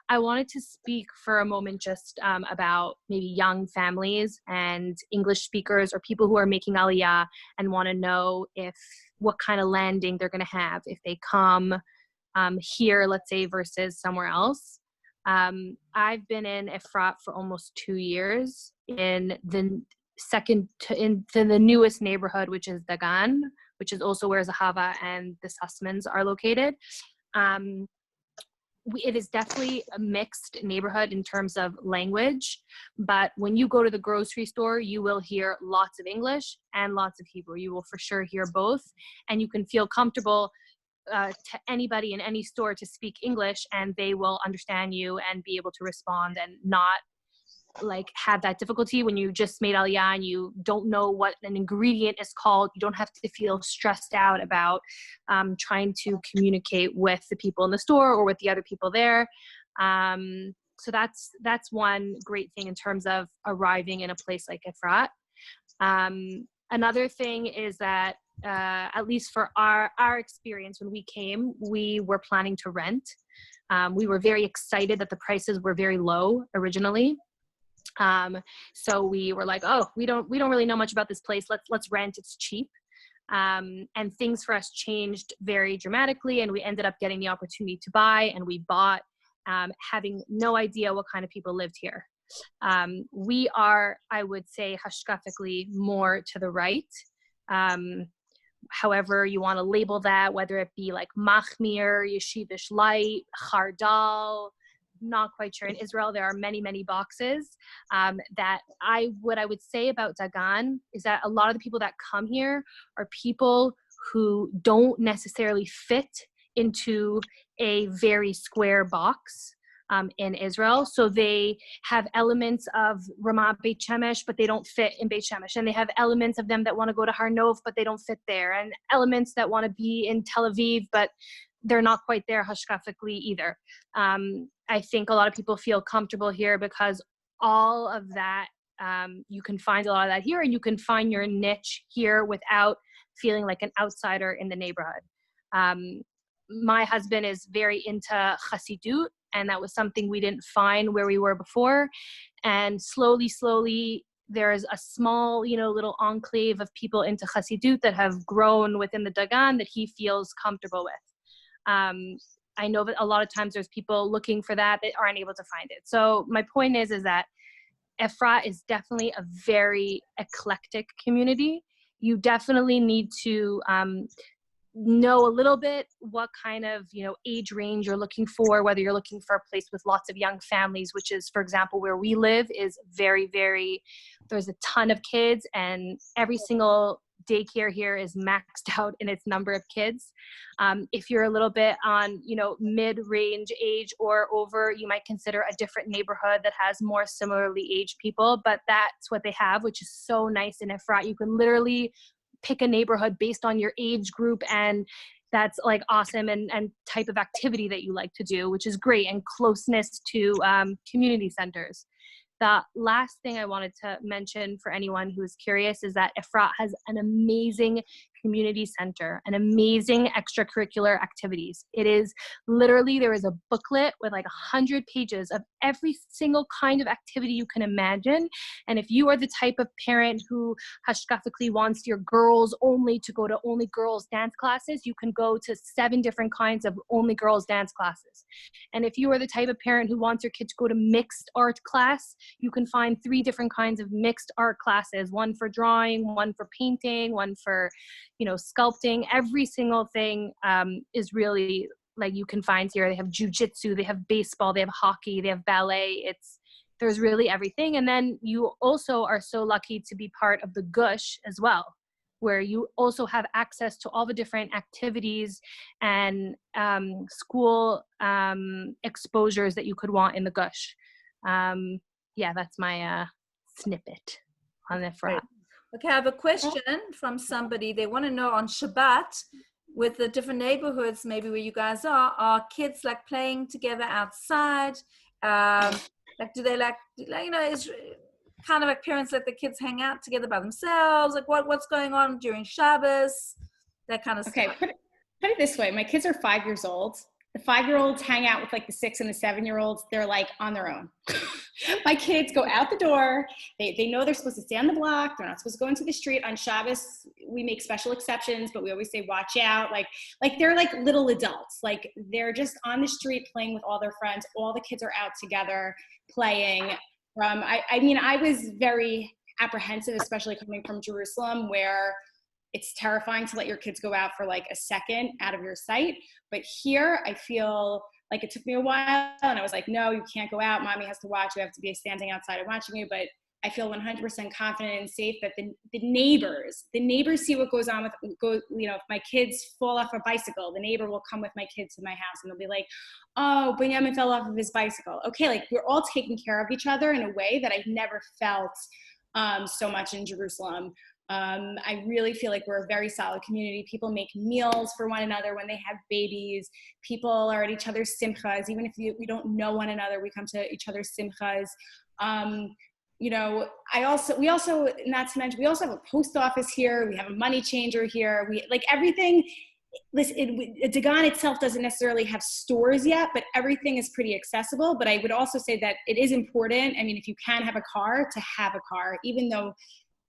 I wanted to speak for a moment just about maybe young families and English speakers or people who are making Aliyah and want to know what kind of landing they're going to have if they come here, let's say, versus somewhere else. I've been in Efrat for almost 2 years in the the newest neighborhood, which is Dagan, which is also where Zahava and the Sussmans are located. It is definitely a mixed neighborhood in terms of language, but when you go to the grocery store, you will hear lots of English and lots of Hebrew. You will for sure hear both, and you can feel comfortable to anybody in any store to speak English, and they will understand you and be able to respond and not have that difficulty when you just made Aliyah and you don't know what an ingredient is called. You don't have to feel stressed out about trying to communicate with the people in the store or with the other people there. So that's one great thing in terms of arriving in a place like Efrat. Another thing is that at least for our experience when we came, we were planning to rent. We were very excited that the prices were very low originally. So we were like, oh, we don't really know much about this place. Let's rent. It's cheap. And things for us changed very dramatically, and we ended up getting the opportunity to buy, and we bought, having no idea what kind of people lived here. We are, I would say, hashkafically more to the right. However you want to label that, whether it be like Machmir, Yeshivish Light, Chardal, not quite sure. In Israel, there are many, many boxes what I would say about Dagan is that a lot of the people that come here are people who don't necessarily fit into a very square box in Israel. So they have elements of Ramat Beit Shemesh, but they don't fit in Beit Shemesh. And they have elements of them that want to go to Har Nov, but they don't fit there. And elements that want to be in Tel Aviv, but they're not quite there hashkafically either. I think a lot of people feel comfortable here because all of that, you can find a lot of that here, and you can find your niche here without feeling like an outsider in the neighborhood. My husband is very into Chassidut, and that was something we didn't find where we were before. And slowly, there's a small, little enclave of people into Chassidut that have grown within the Dagan that he feels comfortable with. I know that a lot of times there's people looking for that aren't able to find it. So my point is that Efrat is definitely a very eclectic community. You definitely need to know a little bit what kind of age range you're looking for, whether you're looking for a place with lots of young families, which is, for example, where we live is very, very, there's a ton of kids, and every single daycare here is maxed out in its number of kids. If you're a little bit on, mid-range age or over, you might consider a different neighborhood that has more similarly aged people, but that's what they have, which is so nice in Efrat. You can literally pick a neighborhood based on your age group, and that's like awesome, and type of activity that you like to do, which is great, and closeness to community centers. The last thing I wanted to mention for anyone who is curious is that Efrat has an amazing community center, and amazing extracurricular activities. It is literally, there is a booklet with like 100 pages of every single kind of activity you can imagine. And if you are the type of parent who hashkafically wants your girls only to go to only girls dance classes, you can go to 7 different kinds of only girls dance classes. And if you are the type of parent who wants your kid to go to mixed art class, you can find 3 different kinds of mixed art classes, one for drawing, one for painting, one for sculpting. Every single thing is really, like, you can find here. They have jujitsu, they have baseball, they have hockey, they have ballet. There's really everything. And then you also are so lucky to be part of the Gush as well, where you also have access to all the different activities and school exposures that you could want in the Gush. That's my snippet on the front. Okay, I have a question from somebody. They want to know, on Shabbat, with the different neighborhoods, maybe where you guys are kids like playing together outside? Do they is kind of like parents let the kids hang out together by themselves? Like what's going on during Shabbos? That kind of stuff. Okay, put it this way. My kids are 5 years old. The 5-year-olds hang out with like the 6 and the 7-year-olds. They're like on their own. My kids go out the door. They know they're supposed to stay on the block. They're not supposed to go into the street. On Shabbos, we make special exceptions, but we always say, watch out. Like they're like little adults. Like they're just on the street playing with all their friends. All the kids are out together playing. I was very apprehensive, especially coming from Jerusalem, where it's terrifying to let your kids go out for like a second out of your sight. But here I feel like it took me a while, and I was like, no, you can't go out. Mommy has to watch. You have to be standing outside and watching you. But I feel 100% confident and safe that the neighbors see what goes on if my kids fall off a bicycle, the neighbor will come with my kids to my house and they'll be like, oh, Benjamin fell off of his bicycle. Okay, like we're all taking care of each other in a way that I've never felt so much in Jerusalem. I really feel like we're a very solid community. People make meals for one another when they have babies. People are at each other's simchas. Even if we don't know one another, we come to each other's simchas. We also, not to mention, we also have a post office here. We have a money changer here. We like everything. Listen, Dagon itself doesn't necessarily have stores yet, but everything is pretty accessible. But I would also say that it is important. I mean, if you can have a car, to have a car, even though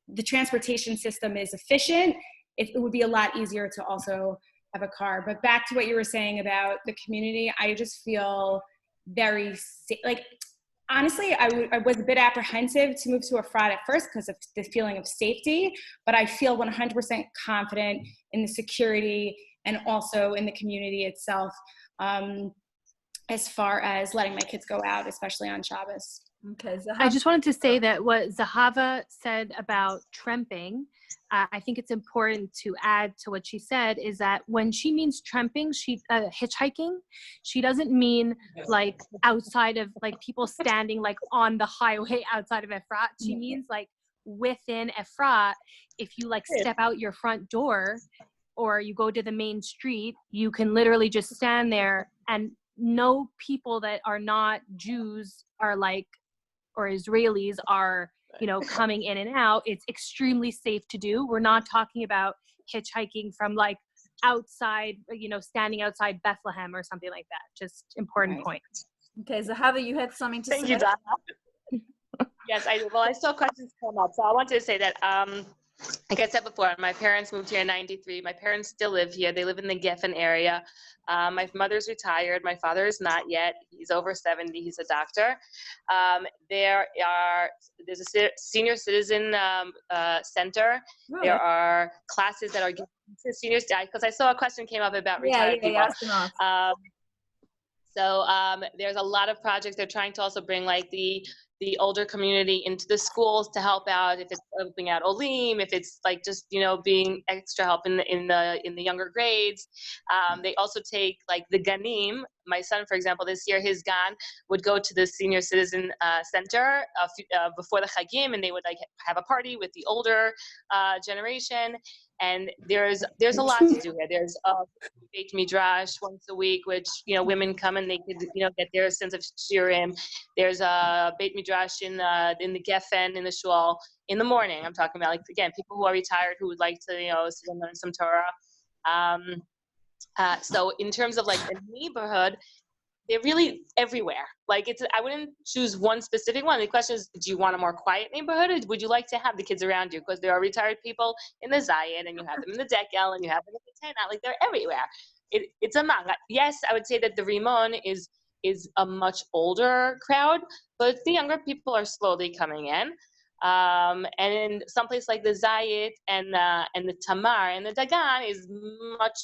the transportation system is efficient, it would be a lot easier to also have a car. But back to what you were saying about the community, I just feel very honestly, I was a bit apprehensive to move to Efrat at first because of the feeling of safety, but I feel 100% confident in the security and also in the community itself, as far as letting my kids go out, especially on Shabbos. Okay, I just wanted to say that what Zahava said about tremping, I think it's important to add to what she said, is that when she means tremping, hitchhiking, she doesn't mean like outside of, like people standing like on the highway outside of Efrat. She means like within Efrat, if you like step out your front door or you go to the main street, you can literally just stand there, and no people that are not Jews are like, or Israelis are, coming in and out. It's extremely safe to do. We're not talking about hitchhiking from like outside, standing outside Bethlehem or something like that. Just important point. Okay, Zahava, you had something to say? Thank you, Donna. Yes, I do. Well, I saw questions come up, so I wanted to say that, like I said before, my parents moved here in '93. My parents still live here. They live in the Geffen area. My mother's retired. My father is not yet. He's over 70. He's a doctor. There's a senior citizen center. Really? There are classes that are given to seniors, because I saw a question came up about retired people. So there's a lot of projects. They're trying to also bring like the the older community into the schools to help out, if it's helping out Olim, if it's like just, you know, being extra help in the younger grades. They also take like the ganim. My son, for example, this year his gan would go to the senior citizen center before the Chagim, and they would like have a party with the older generation. And there's a lot to do here. There's a Beit Midrash once a week, which, you know, women come and they could, you know, get their sense of shiurim. There's a Beit Midrash in the Geffen in the shul in the morning. I'm talking about, like, again, people who are retired who would like to, you know, sit and learn some Torah. So in terms of like a neighborhood, they're really everywhere. Like I wouldn't choose one specific one. The question is, do you want a more quiet neighborhood, or would you like to have the kids around you? Because there are retired people in the Zayed, and you have them in the Dekel, and you have them in the Tenat. Like they're everywhere. It's a manga. Yes, I would say that the Rimon is a much older crowd, but the younger people are slowly coming in. And in some place like the Zayed and the Tamar and the Dagan is much,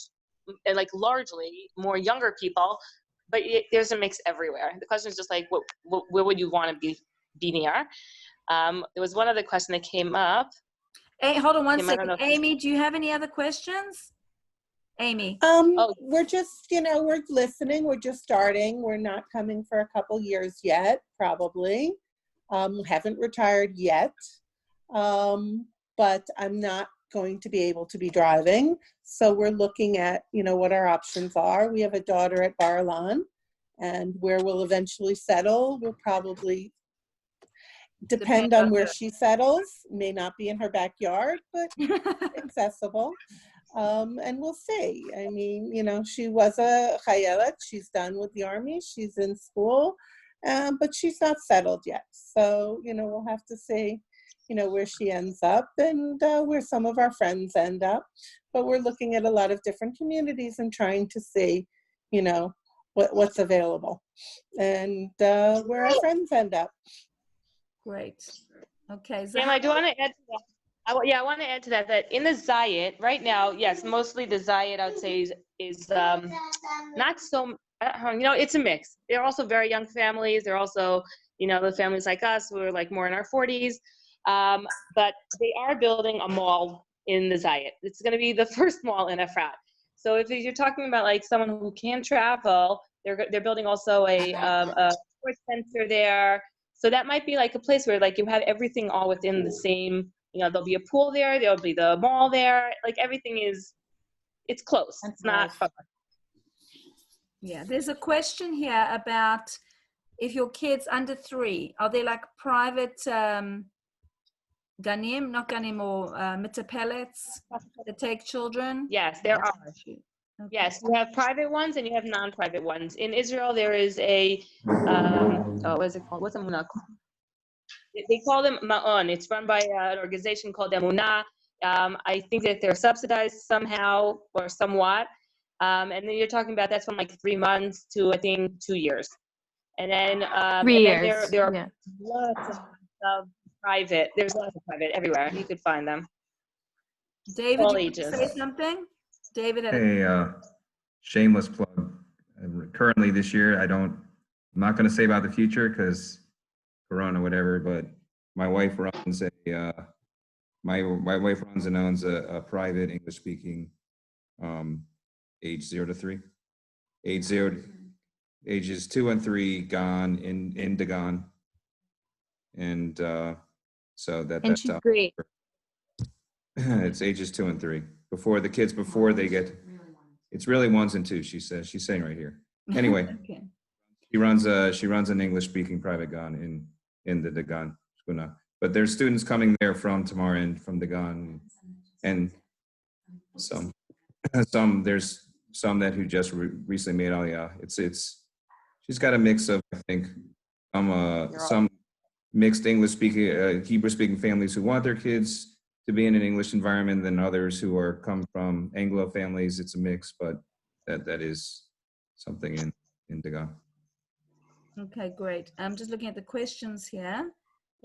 like, largely more younger people. But there's a mix everywhere. The question is just like, where would you want to be near? There was one other question that came up. Hey, hold on one second. Amy, do you have any other questions? Amy. We're just, you know, we're listening. We're just starting. We're not coming for a couple years yet, probably. Haven't retired yet. But I'm not going to be able to be driving. So we're looking at, you know, what our options are. We have a daughter at Bar Ilan, and where we'll eventually settle will probably depend on where she settles. May not be in her backyard, but accessible. And we'll see. I mean, you know, she was a chayelet. She's done with the army. She's in school, but she's not settled yet. So, you know, we'll have to see, you know, where she ends up and where some of our friends end up. But we're looking at a lot of different communities and trying to see, you know, what's available and where our friends end up. Great. Okay. Sam, I do want to add to that. I want to add to that, that in the Zayed right now, yes, mostly the Zayed, I would say, is not so, you know, it's a mix. They're also very young families. They're also, you know, the families like us who are like more in our 40s. But they are building a mall in the Zayed. It's going to be the first mall in Efrat. So if you're talking about like someone who can travel, they're building also a sports center there. So that might be like a place where like you have everything all within the same, you know, there'll be a pool there, there'll be the mall there. Like everything it's close. It's not far. Yeah, there's a question here about if your kids under 3, are they like private ganim, not ganim, or mitapelets that take children? Yes, there are. Okay. Yes, you have private ones and you have non-private ones. In Israel, there is a, what is it called? What's a munah called? They call them ma'on. It's run by an organization called Emunah. I think that they're subsidized somehow or somewhat. And then you're talking about that's from like 3 months to, I think, 2 years. And then, 3 years. There are lots of private. There's lots of private everywhere. You could find them. David, all you ages. say something? David had Hey, shameless plug. Currently this year, I'm not going to say about the future because Corona, whatever, but my wife runs my wife runs and owns a private English speaking age 0 to 3. Ages 2 and 3 gone in Dagan. And so that's she's great. It's ages 2 and 3. Before the kids, before they get, it's really 1s and 2s. She says, she's saying right here. Anyway, okay. she runs an English speaking private gan in the Dagan Shkuna. But there's students coming there from Tamar and from Dagan, and there's some that who just recently made Aliyah. She's got a mix of, I think, some mixed English speaking, Hebrew speaking families who want their kids to be in an English environment, than others who come from Anglo families. It's a mix, but that is something in Dagan. Okay, great. I'm just looking at the questions here.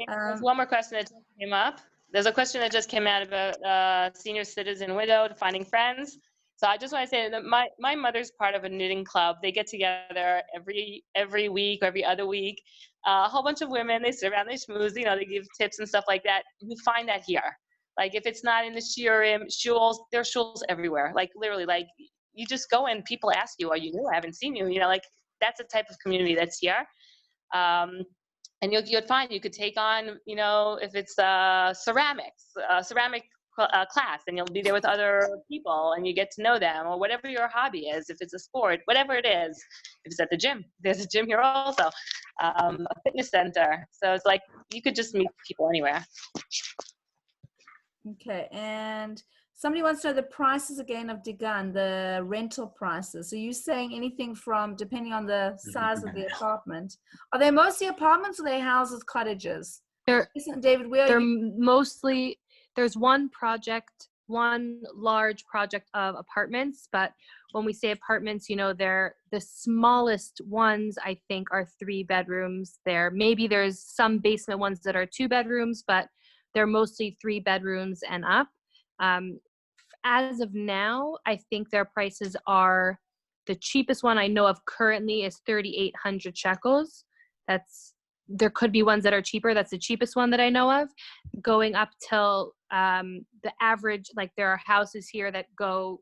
There's one more question that just came up. There's a question that just came out about senior citizen widow finding friends. So I just want to say that my mother's part of a knitting club. They get together every week or every other week. A whole bunch of women, they sit around, they schmooze, they give tips and stuff like that. You find that here. Like if it's not in the shiurim, shuls, there are shuls everywhere. Like literally, like you just go and people ask you, are you new? I haven't seen you. Like that's the type of community that's here. And you'd find you could take on, if it's ceramic class, and you'll be there with other people and you get to know them, or whatever your hobby is, if it's a sport, whatever it is. If it's at the gym, there's a gym here also, a fitness center. So it's like you could just meet people anywhere. Okay, and somebody wants to know the prices again of Digan, the rental prices. So you're saying anything from, depending on the size of the apartment. Are they mostly apartments or are they houses, cottages? Listen, David, where are you? Mostly, there's one large project of apartments, but when we say apartments, they're the smallest ones, I think, are 3 bedrooms. Maybe there's some basement ones that are 2 bedrooms, but they're mostly 3 bedrooms and up. As of now, I think their prices are, the cheapest one I know of currently is 3,800 shekels. There could be ones that are cheaper. That's the cheapest one that I know of. Going up till the average, like there are houses here that go,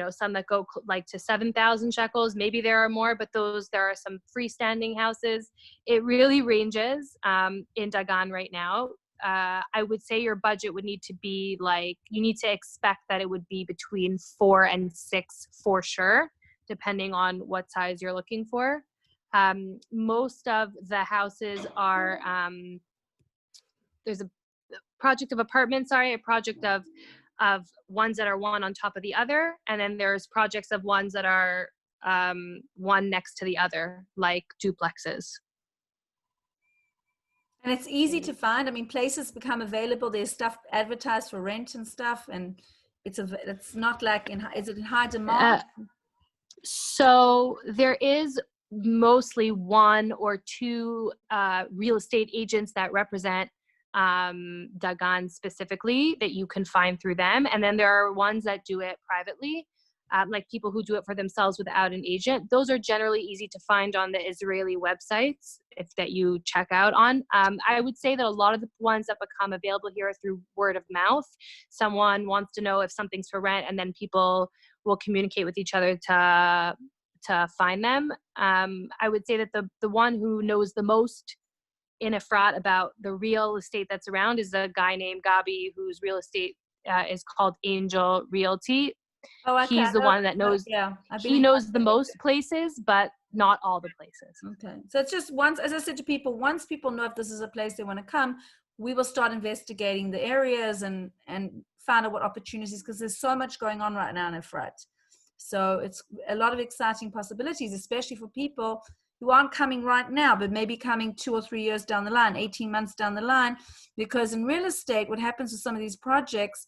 some that go like to 7,000 shekels. Maybe there are more, but there are some freestanding houses. It really ranges in Dagan right now. I would say your budget would need to be you need to expect that it would be between 4 and 6 for sure, depending on what size you're looking for. Most of the houses are, there's a project of apartments, a project of ones that are one on top of the other. And then there's projects of ones that are one next to the other, like duplexes. And it's easy to find. I mean, places become available. There's stuff advertised for rent and stuff, and it's not like is it in high demand? So there is mostly 1 or 2 real estate agents that represent Dagan specifically that you can find through them, and then there are ones that do it privately. Like people who do it for themselves without an agent. Those are generally easy to find on the Israeli websites that you check out on. I would say that a lot of the ones that become available here are through word of mouth. Someone wants to know if something's for rent, and then people will communicate with each other to find them. I would say that the one who knows the most in Efrat about the real estate that's around is a guy named Gabi, whose real estate is called Angel Realty. Oh, okay. He's the one that knows. Yeah, he knows the most places, but not all the places. Okay, so it's just once, as I said to people, once people know if this is a place they want to come, we will start investigating the areas and find out what opportunities, because there's so much going on right now in Efrat. So it's a lot of exciting possibilities, especially for people who aren't coming right now, but maybe coming 2 or 3 years down the line, 18 months down the line, because in real estate, what happens with some of these projects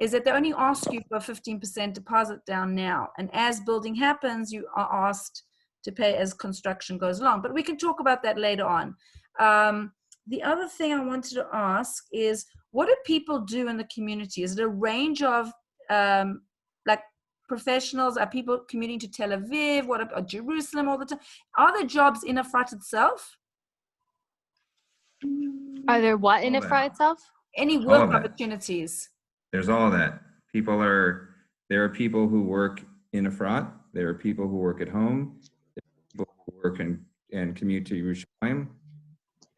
is that they only ask you for a 15% deposit down now. And as building happens, you are asked to pay as construction goes along. But we can talk about that later on. The other thing I wanted to ask is, what do people do in the community? Is it a range of like professionals? Are people commuting to Tel Aviv? What about Jerusalem all the time? Are there jobs in Efrat itself? Are there what in Efrat itself? Any work opportunities? There's all that. There are people who work in Efrat. There are people who work at home. There are people who work and commute to Yerushalayim.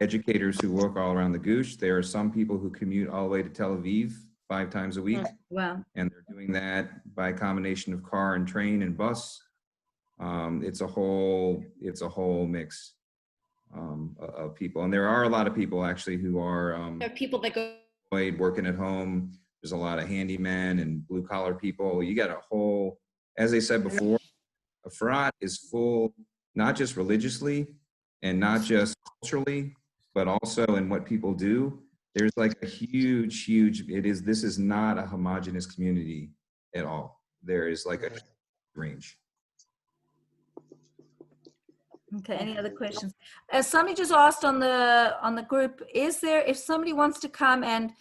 Educators who work all around the Gush. There are some people who commute all the way to Tel Aviv 5 times a week. Wow. And they're doing that by a combination of car and train and bus. It's a whole mix of people. And there are a lot of people actually who are people that go working at home. There's a lot of handymen and blue collar people. You got a whole, as I said before, Efrat is full, not just religiously and not just culturally, but also in what people do. There's like a huge, this is not a homogenous community at all. There is like a range. Okay, any other questions? Somebody just asked on the group, if somebody wants to come and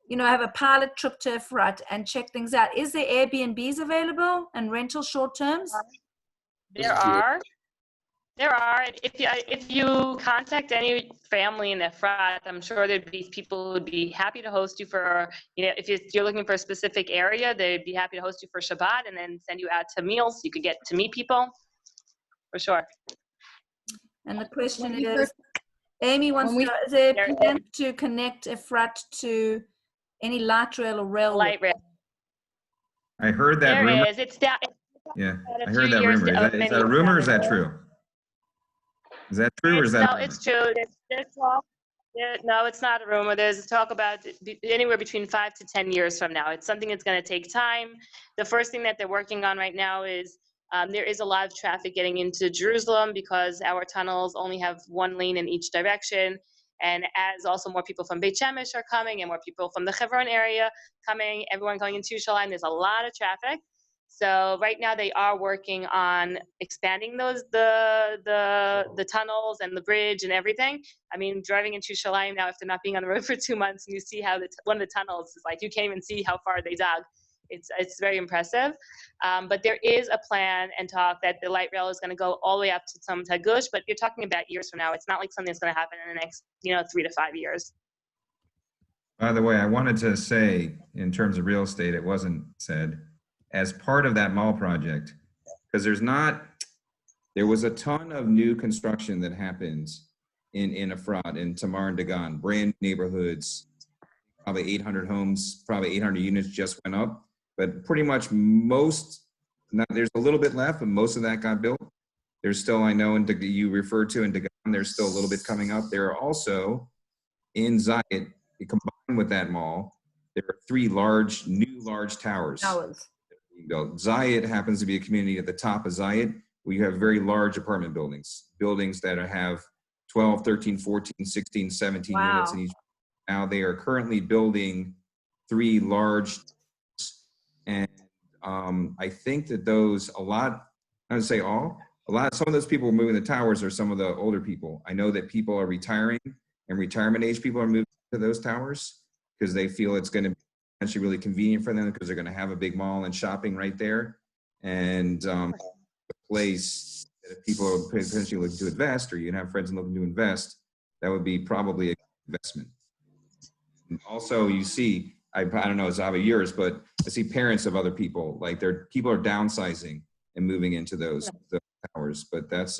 you know, have a pilot trip to Efrat and check things out. Is there Airbnbs available and rental short terms? There are. There are. If you contact any family in Efrat, I'm sure there'd be people who would be happy to host you for, you know, if you're looking for a specific area, they'd be happy to host you for Shabbat and then send you out to meals. You could get to meet people, for sure. And the question is, Amy wants to know, is there plans to connect Efrat to any light rail or railway? Light rail. I heard that There rumor. is. It's down. Yeah, a I heard few that years rumor. Is to- that a rumor or is that true? Is that true or is that? No, it's true. There's talk. No, it's not a rumor. There's talk about anywhere between 5 to 10 years from now. It's something that's going to take time. The first thing that they're working on right now is there is a lot of traffic getting into Jerusalem because our tunnels only have one lane in each direction. And as also more people from Beit Shemesh are coming and more people from the Hebron area coming, everyone going into Yerushalayim, there's a lot of traffic. So right now they are working on expanding the tunnels and the bridge and everything. I mean, driving into Yerushalayim now after not being on the road for 2 months, and you see how one of the tunnels is like, you can't even see how far they dug. It's very impressive. But there is a plan and talk that the light rail is going to go all the way up to Tzom Tagush, but you're talking about years from now. It's not like something that's going to happen in the next, 3 to 5 years. By the way, I wanted to say, in terms of real estate, it wasn't said, as part of that mall project, because there was a ton of new construction that happened in Efrat, in Tamar and Dagan, brand neighborhoods, probably 800 homes, probably 800 units just went up, but pretty much there's a little bit left, but most of that got built. There's still, I know, and you referred to in Dagan, there's still a little bit coming up. There are also, in Zayit, combined with that mall, there are 3 new large towers. Zayit happens to be a community at the top of Zayit where you have very large apartment buildings that have 12, 13, 14, 16, 17 units in each. Now they are currently building 3 large, and I think that some of those people moving the towers are some of the older people. I know that people are retiring, and retirement age people are moving to those towers because they feel it's going to be actually really convenient for them because they're going to have a big mall and shopping right there, and a place that if people are potentially looking to invest, or you have friends looking to invest, that would be probably a good investment. And also, you see, I don't know, it's out of yours, but I see parents of other people, like people are downsizing and moving into those towers. But it's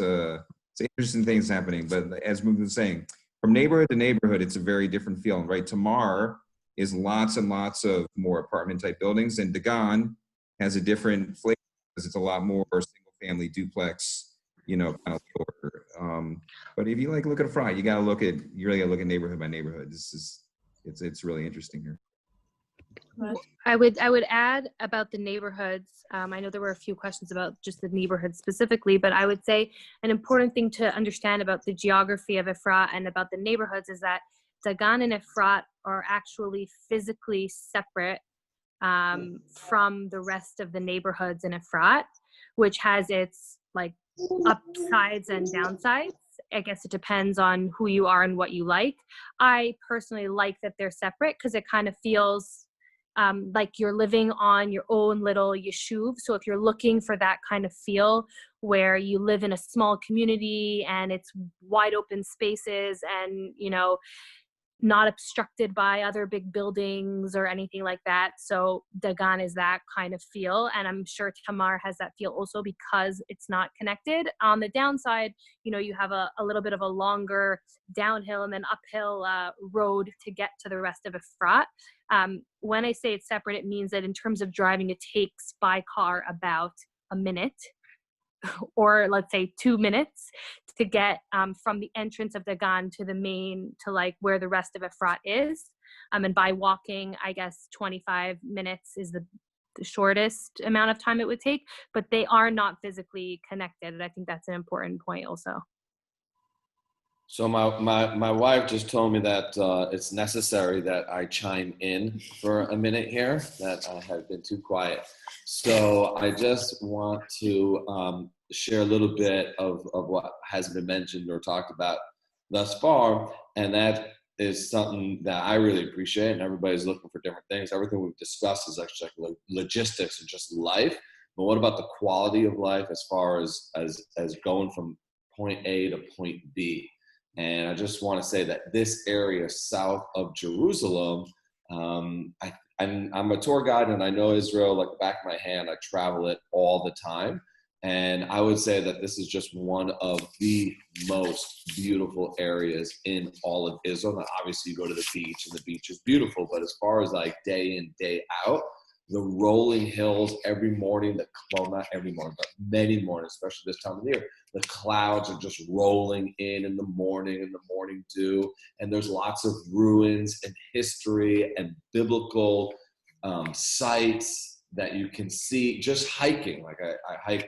interesting things happening. But as we were saying, from neighborhood to neighborhood, it's a very different feeling, right? Tamar is lots and lots of more apartment type buildings, and Dagan has a different flavor because it's a lot more single family duplex, kind of lower. But if you look at a fry, you really gotta look at neighborhood by neighborhood. It's really interesting here. I would add about the neighborhoods. I know there were a few questions about just the neighborhood specifically, but I would say an important thing to understand about the geography of Efrat and about the neighborhoods is that Dagan and Efrat are actually physically separate from the rest of the neighborhoods in Efrat, which has its upsides and downsides. I guess it depends on who you are and what you like. I personally like that they're separate because it kind of feels like you're living on your own little yeshuv. So if you're looking for that kind of feel where you live in a small community and it's wide open spaces and, not obstructed by other big buildings or anything like that. So Dagan is that kind of feel. And I'm sure Tamar has that feel also because it's not connected. On the downside, you have a little bit of a longer downhill and then uphill road to get to the rest of Efrat. When I say it's separate, it means that in terms of driving, it takes by car about a minute or let's say 2 minutes to get from the entrance of Dagan to the main to where the rest of Efrat is. And by walking, I guess 25 minutes is the shortest amount of time it would take, but they are not physically connected. And I think that's an important point also. So my wife just told me that it's necessary that I chime in for a minute here, that I have been too quiet. So I just want to share a little bit of what has been mentioned or talked about thus far, and that is something that I really appreciate, and everybody's looking for different things. Everything we've discussed is actually like logistics and just life. But what about the quality of life as far as going from point A to point B? And I just want to say that this area south of Jerusalem, I'm a tour guide and I know Israel like the back of my hand. I travel it all the time. And I would say that this is just one of the most beautiful areas in all of Israel. Now, obviously, you go to the beach and the beach is beautiful. But as far as like day in, day out, the rolling hills every morning, well, not every morning, but many mornings, especially this time of year, the clouds are just rolling in the morning dew. And there's lots of ruins and history and biblical sites that you can see just hiking. Like I hike.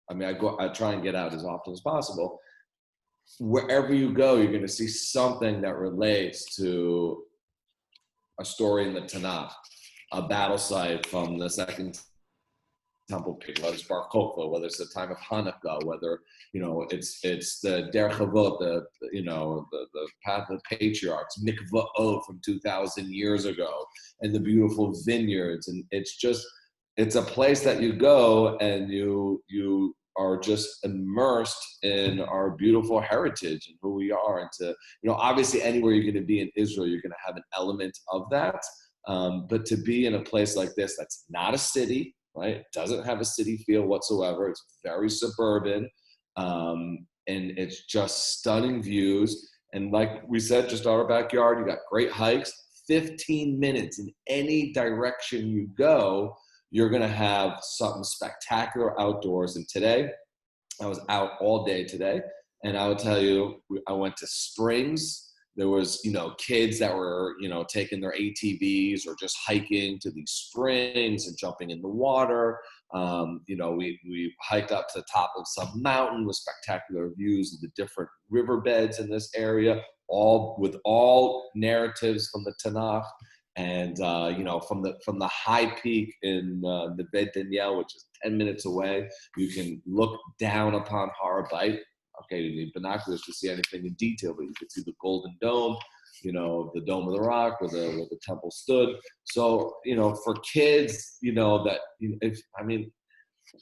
I try and get out as often as possible. Wherever you go, you're going to see something that relates to a story in the Tanakh, a battle site from the Second Temple period, whether it's Bar Kokhba, whether it's the time of Hanukkah, whether it's the Der Chavot, the path of the patriarchs, Mikva'ot from 2,000 years ago, and the beautiful vineyards, and it's a place that you go and you are just immersed in our beautiful heritage and who we are. And to, obviously anywhere you're going to be in Israel, you're going to have an element of that. But to be in a place like this, that's not a city, right? It doesn't have a city feel whatsoever. It's very suburban. And it's just stunning views. And like we said, just our backyard, you got great hikes, 15 minutes in any direction you go, you're going to have something spectacular outdoors. And today, I was out all day today. And I would tell you, I went to Springs. There was, kids that were, taking their ATVs or just hiking to these springs and jumping in the water. We hiked up to the top of some mountain with spectacular views of the different riverbeds in this area, all narratives from the Tanakh. And from the high peak in the Neve Daniel, which is 10 minutes away, you can look down upon Har Bayit. Okay, you need binoculars to see anything in detail, but you can see the Golden Dome, the Dome of the Rock where the temple stood. So for kids,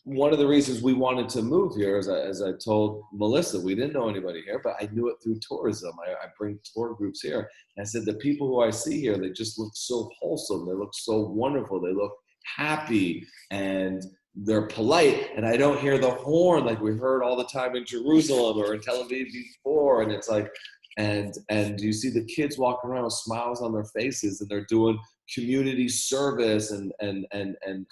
one of the reasons we wanted to move here, as I told Melissa, we didn't know anybody here, but I knew it through tourism. I bring tour groups here. And I said, the people who I see here, they just look so wholesome. They look so wonderful. They look happy and they're polite. And I don't hear the horn like we heard all the time in Jerusalem or in Tel Aviv before. And it's like, and you see the kids walking around with smiles on their faces, and they're doing community service and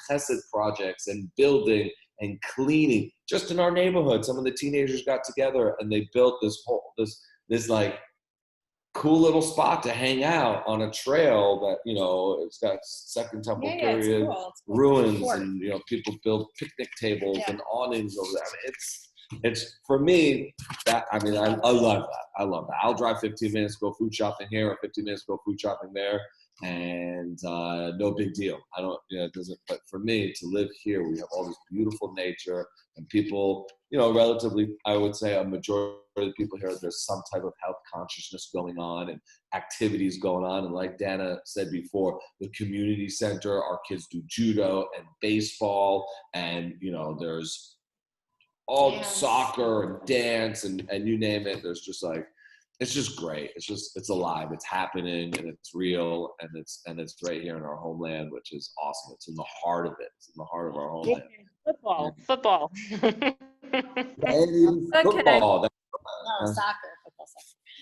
chesed projects and building and cleaning just in our neighborhood. Some of the teenagers got together and they built this like cool little spot to hang out on a trail that it's got Second Temple period ruins, and people build picnic tables and awnings over there. I mean, it's for me that I love that. I love that. I'll drive 15 minutes, go food shopping here, or 15 minutes, go food shopping there, and no big deal. I don't, it doesn't. But for me to live here, we have all this beautiful nature, and people, relatively, I would say a majority of the people here, there's some type of health consciousness going on and activities going on. And like Dana said before, the community center, our kids do judo and baseball, and there's all soccer and dance and you name it. There's just like, it's just great. It's alive. It's happening and it's real, and it's right here in our homeland, which is awesome. It's in the heart of it. It's in the heart of our homeland. Football. Football. No, soccer. Football, soccer.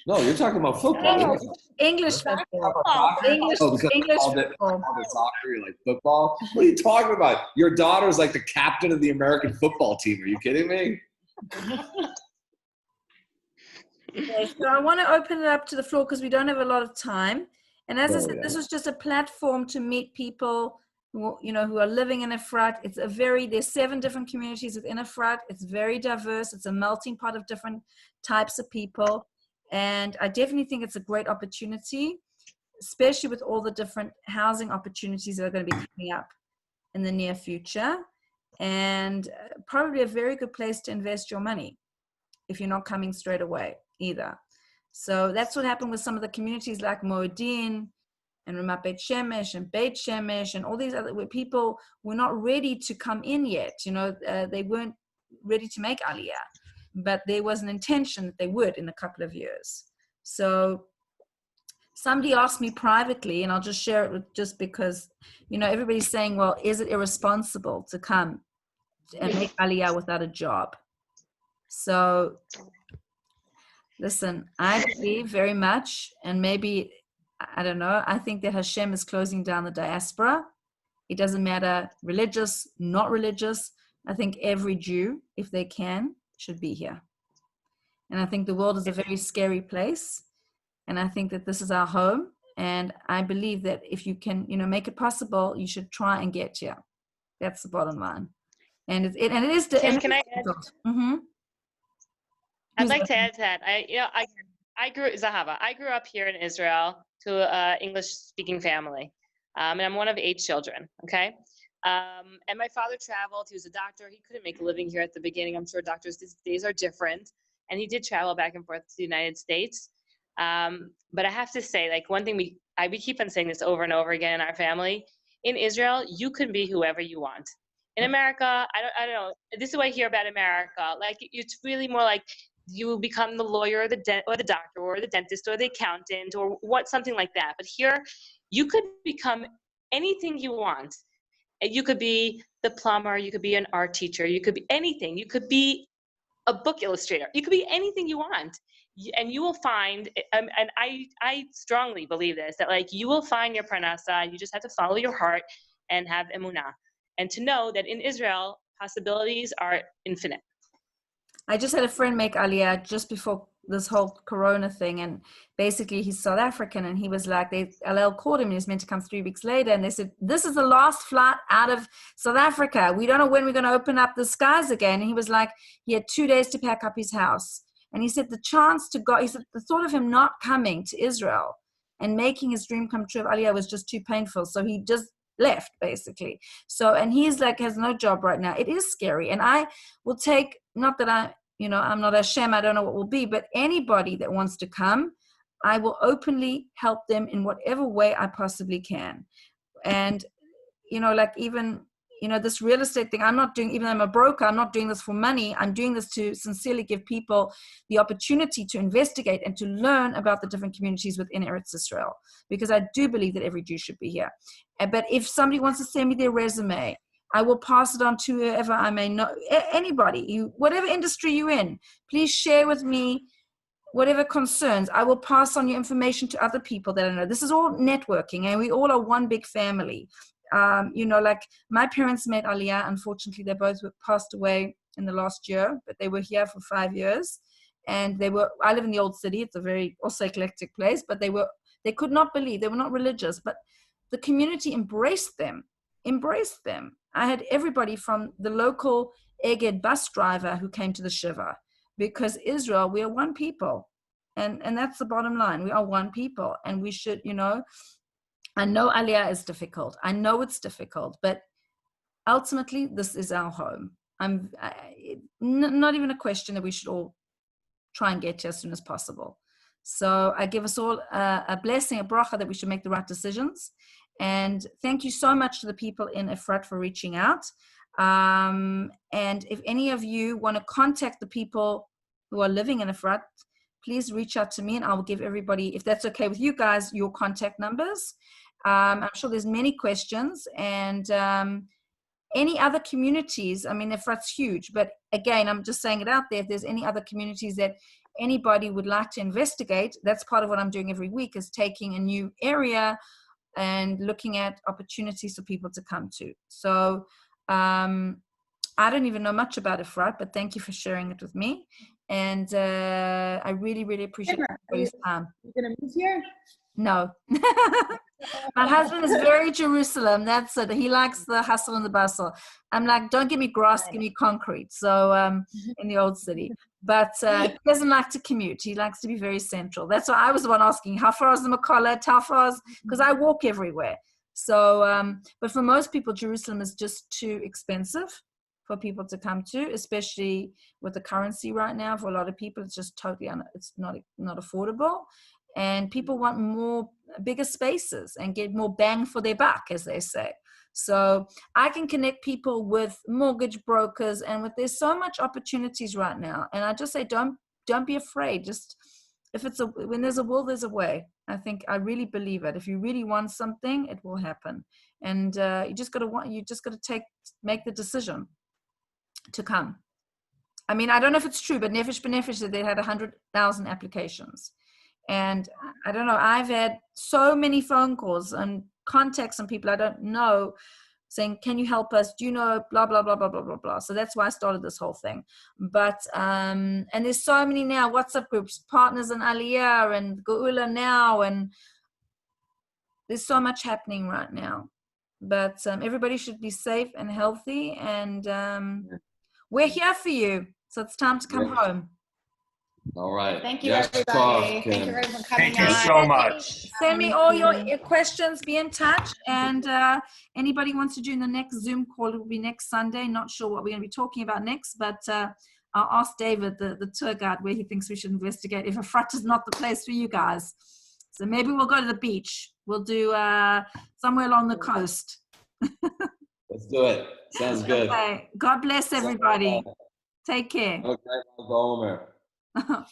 No, you're talking about football. No, English football. English football. Soccer, you're like football? What are you talking about? Your daughter's like the captain of the American football team. Are you kidding me? Okay, so I want to open it up to the floor because we don't have a lot of time. And as I said, this was just a platform to meet people who are living in Efrat. There's 7 different communities within Efrat. It's very diverse. It's a melting pot of different types of people. And I definitely think it's a great opportunity, especially with all the different housing opportunities that are going to be coming up in the near future. And probably a very good place to invest your money if you're not coming straight away either. So that's what happened with some of the communities like Moedin and Ramat Beit Shemesh and Beit Shemesh and all these other where people were not ready to come in yet. They weren't ready to make Aliyah, but there was an intention that they would in a couple of years. So somebody asked me privately, and I'll just share it with, just because, everybody's saying, well, is it irresponsible to come and make Aliyah without a job? So listen, I believe very much, and maybe, I don't know, I think that Hashem is closing down the diaspora. It doesn't matter, religious, not religious. I think every Jew, if they can, should be here. And I think the world is a very scary place. And I think that this is our home. And I believe that if you can, make it possible, you should try and get here. That's the bottom line. And it is. Can I add? Mm-hmm. I'd like to add to that. I grew up here in Israel to an English-speaking family, and I'm one of 8 children. Okay, and my father traveled. He was a doctor. He couldn't make a living here at the beginning. I'm sure doctors these days are different, and he did travel back and forth to the United States. But I have to say, like, one thing we keep on saying this over and over again in our family. In Israel, you can be whoever you want. In America, I don't know. This is what I hear about America. Like, it's really more like you become the lawyer or the doctor or the dentist or the accountant or something like that. But here, you could become anything you want. You could be the plumber. You could be an art teacher. You could be anything. You could be a book illustrator. You could be anything you want. And you will find, and I strongly believe this, that like you will find your parnasa. You just have to follow your heart and have emunah. And to know that in Israel, possibilities are infinite. I just had a friend make Aliyah just before this whole Corona thing, and basically he's South African, and he was like, LL called him, and he was meant to come 3 weeks later, and they said, this is the last flight out of South Africa. We don't know when we're going to open up the skies again. And he was like, he had 2 days to pack up his house. And he said the chance to go, he said the thought of him not coming to Israel and making his dream come true of Aliyah was just too painful. So he just left, basically. So, and he's like, has no job right now. It is scary. And I will take, not that I'm not Hashem, I don't know what will be, but anybody that wants to come, I will openly help them in whatever way I possibly can. And, like even, this real estate thing, I'm not doing, even though I'm a broker, I'm not doing this for money. I'm doing this to sincerely give people the opportunity to investigate and to learn about the different communities within Eretz Israel, because I do believe that every Jew should be here. But if somebody wants to send me their resume, I will pass it on to whoever I may know, anybody, whatever industry you're in, please share with me whatever concerns. I will pass on your information to other people that I know. This is all networking, and we all are one big family. Like my parents made Aliyah. Unfortunately, they both passed away in the last year, but they were here for 5 years. And I live in the old city. It's a very also eclectic place, but they could not believe, they were not religious, but the community embraced them. I had everybody from the local Eged bus driver who came to the Shiva, because Israel, we are one people. And that's the bottom line. We are one people, and we should, I know Aliyah is difficult. I know it's difficult, but ultimately this is our home. Not even a question that we should all try and get to as soon as possible. So I give us all a blessing, a bracha, that we should make the right decisions. And thank you so much to the people in Efrat for reaching out. And if any of you want to contact the people who are living in Efrat, please reach out to me, and I will give everybody, if that's okay with you guys, your contact numbers. I'm sure there's many questions, and any other communities. I mean, Efrat's huge, but again, I'm just saying it out there. If there's any other communities that anybody would like to investigate, that's part of what I'm doing every week, is taking a new area and looking at opportunities for people to come to. So I don't even know much about Efrat, but thank you for sharing it with me. And I really, really appreciate everybody's time. You're going to move here? No. My husband is very Jerusalem. That's it. He likes the hustle and the bustle. I'm like, don't give me grass, give me concrete. So in the old city. But he doesn't like to commute. He likes to be very central. That's why I was the one asking, how far is the Makolet? How far is, because I walk everywhere. So, but for most people, Jerusalem is just too expensive for people to come to, especially with the currency right now. For a lot of people, it's just totally, it's not affordable. And people want bigger spaces and get more bang for their buck, as they say. So I can connect people with mortgage brokers, and there's so much opportunities right now. And I just say, don't be afraid. Just when there's a will, there's a way. I really believe it. If you really want something, it will happen. And you just got to make the decision to come. I mean, I don't know if it's true, but Nefesh B'Nefesh said they had 100,000 applications. And I don't know, I've had so many phone calls and contacts from people I don't know saying, can you help us? Do you know blah, blah, blah, blah, blah, blah, blah. So that's why I started this whole thing. But, and there's so many now WhatsApp groups, Partners in Aliyah and Geula Now, and there's so much happening right now. But everybody should be safe and healthy, and we're here for you. So it's time to come home. All right. Thank you, Yes, everybody. talk, Thank you, everyone, for coming Thank you on. so much. Send me all your questions. Be in touch. And anybody wants to join the next Zoom call, it will be next Sunday. Not sure what we're going to be talking about next, but I'll ask David, the tour guide, where he thinks we should investigate if Efrat is not the place for you guys. So maybe we'll go to the beach. We'll do somewhere along the coast. Let's do it. Sounds good. Okay. God bless everybody. Take care. Okay, I'll go, Omer. Bye.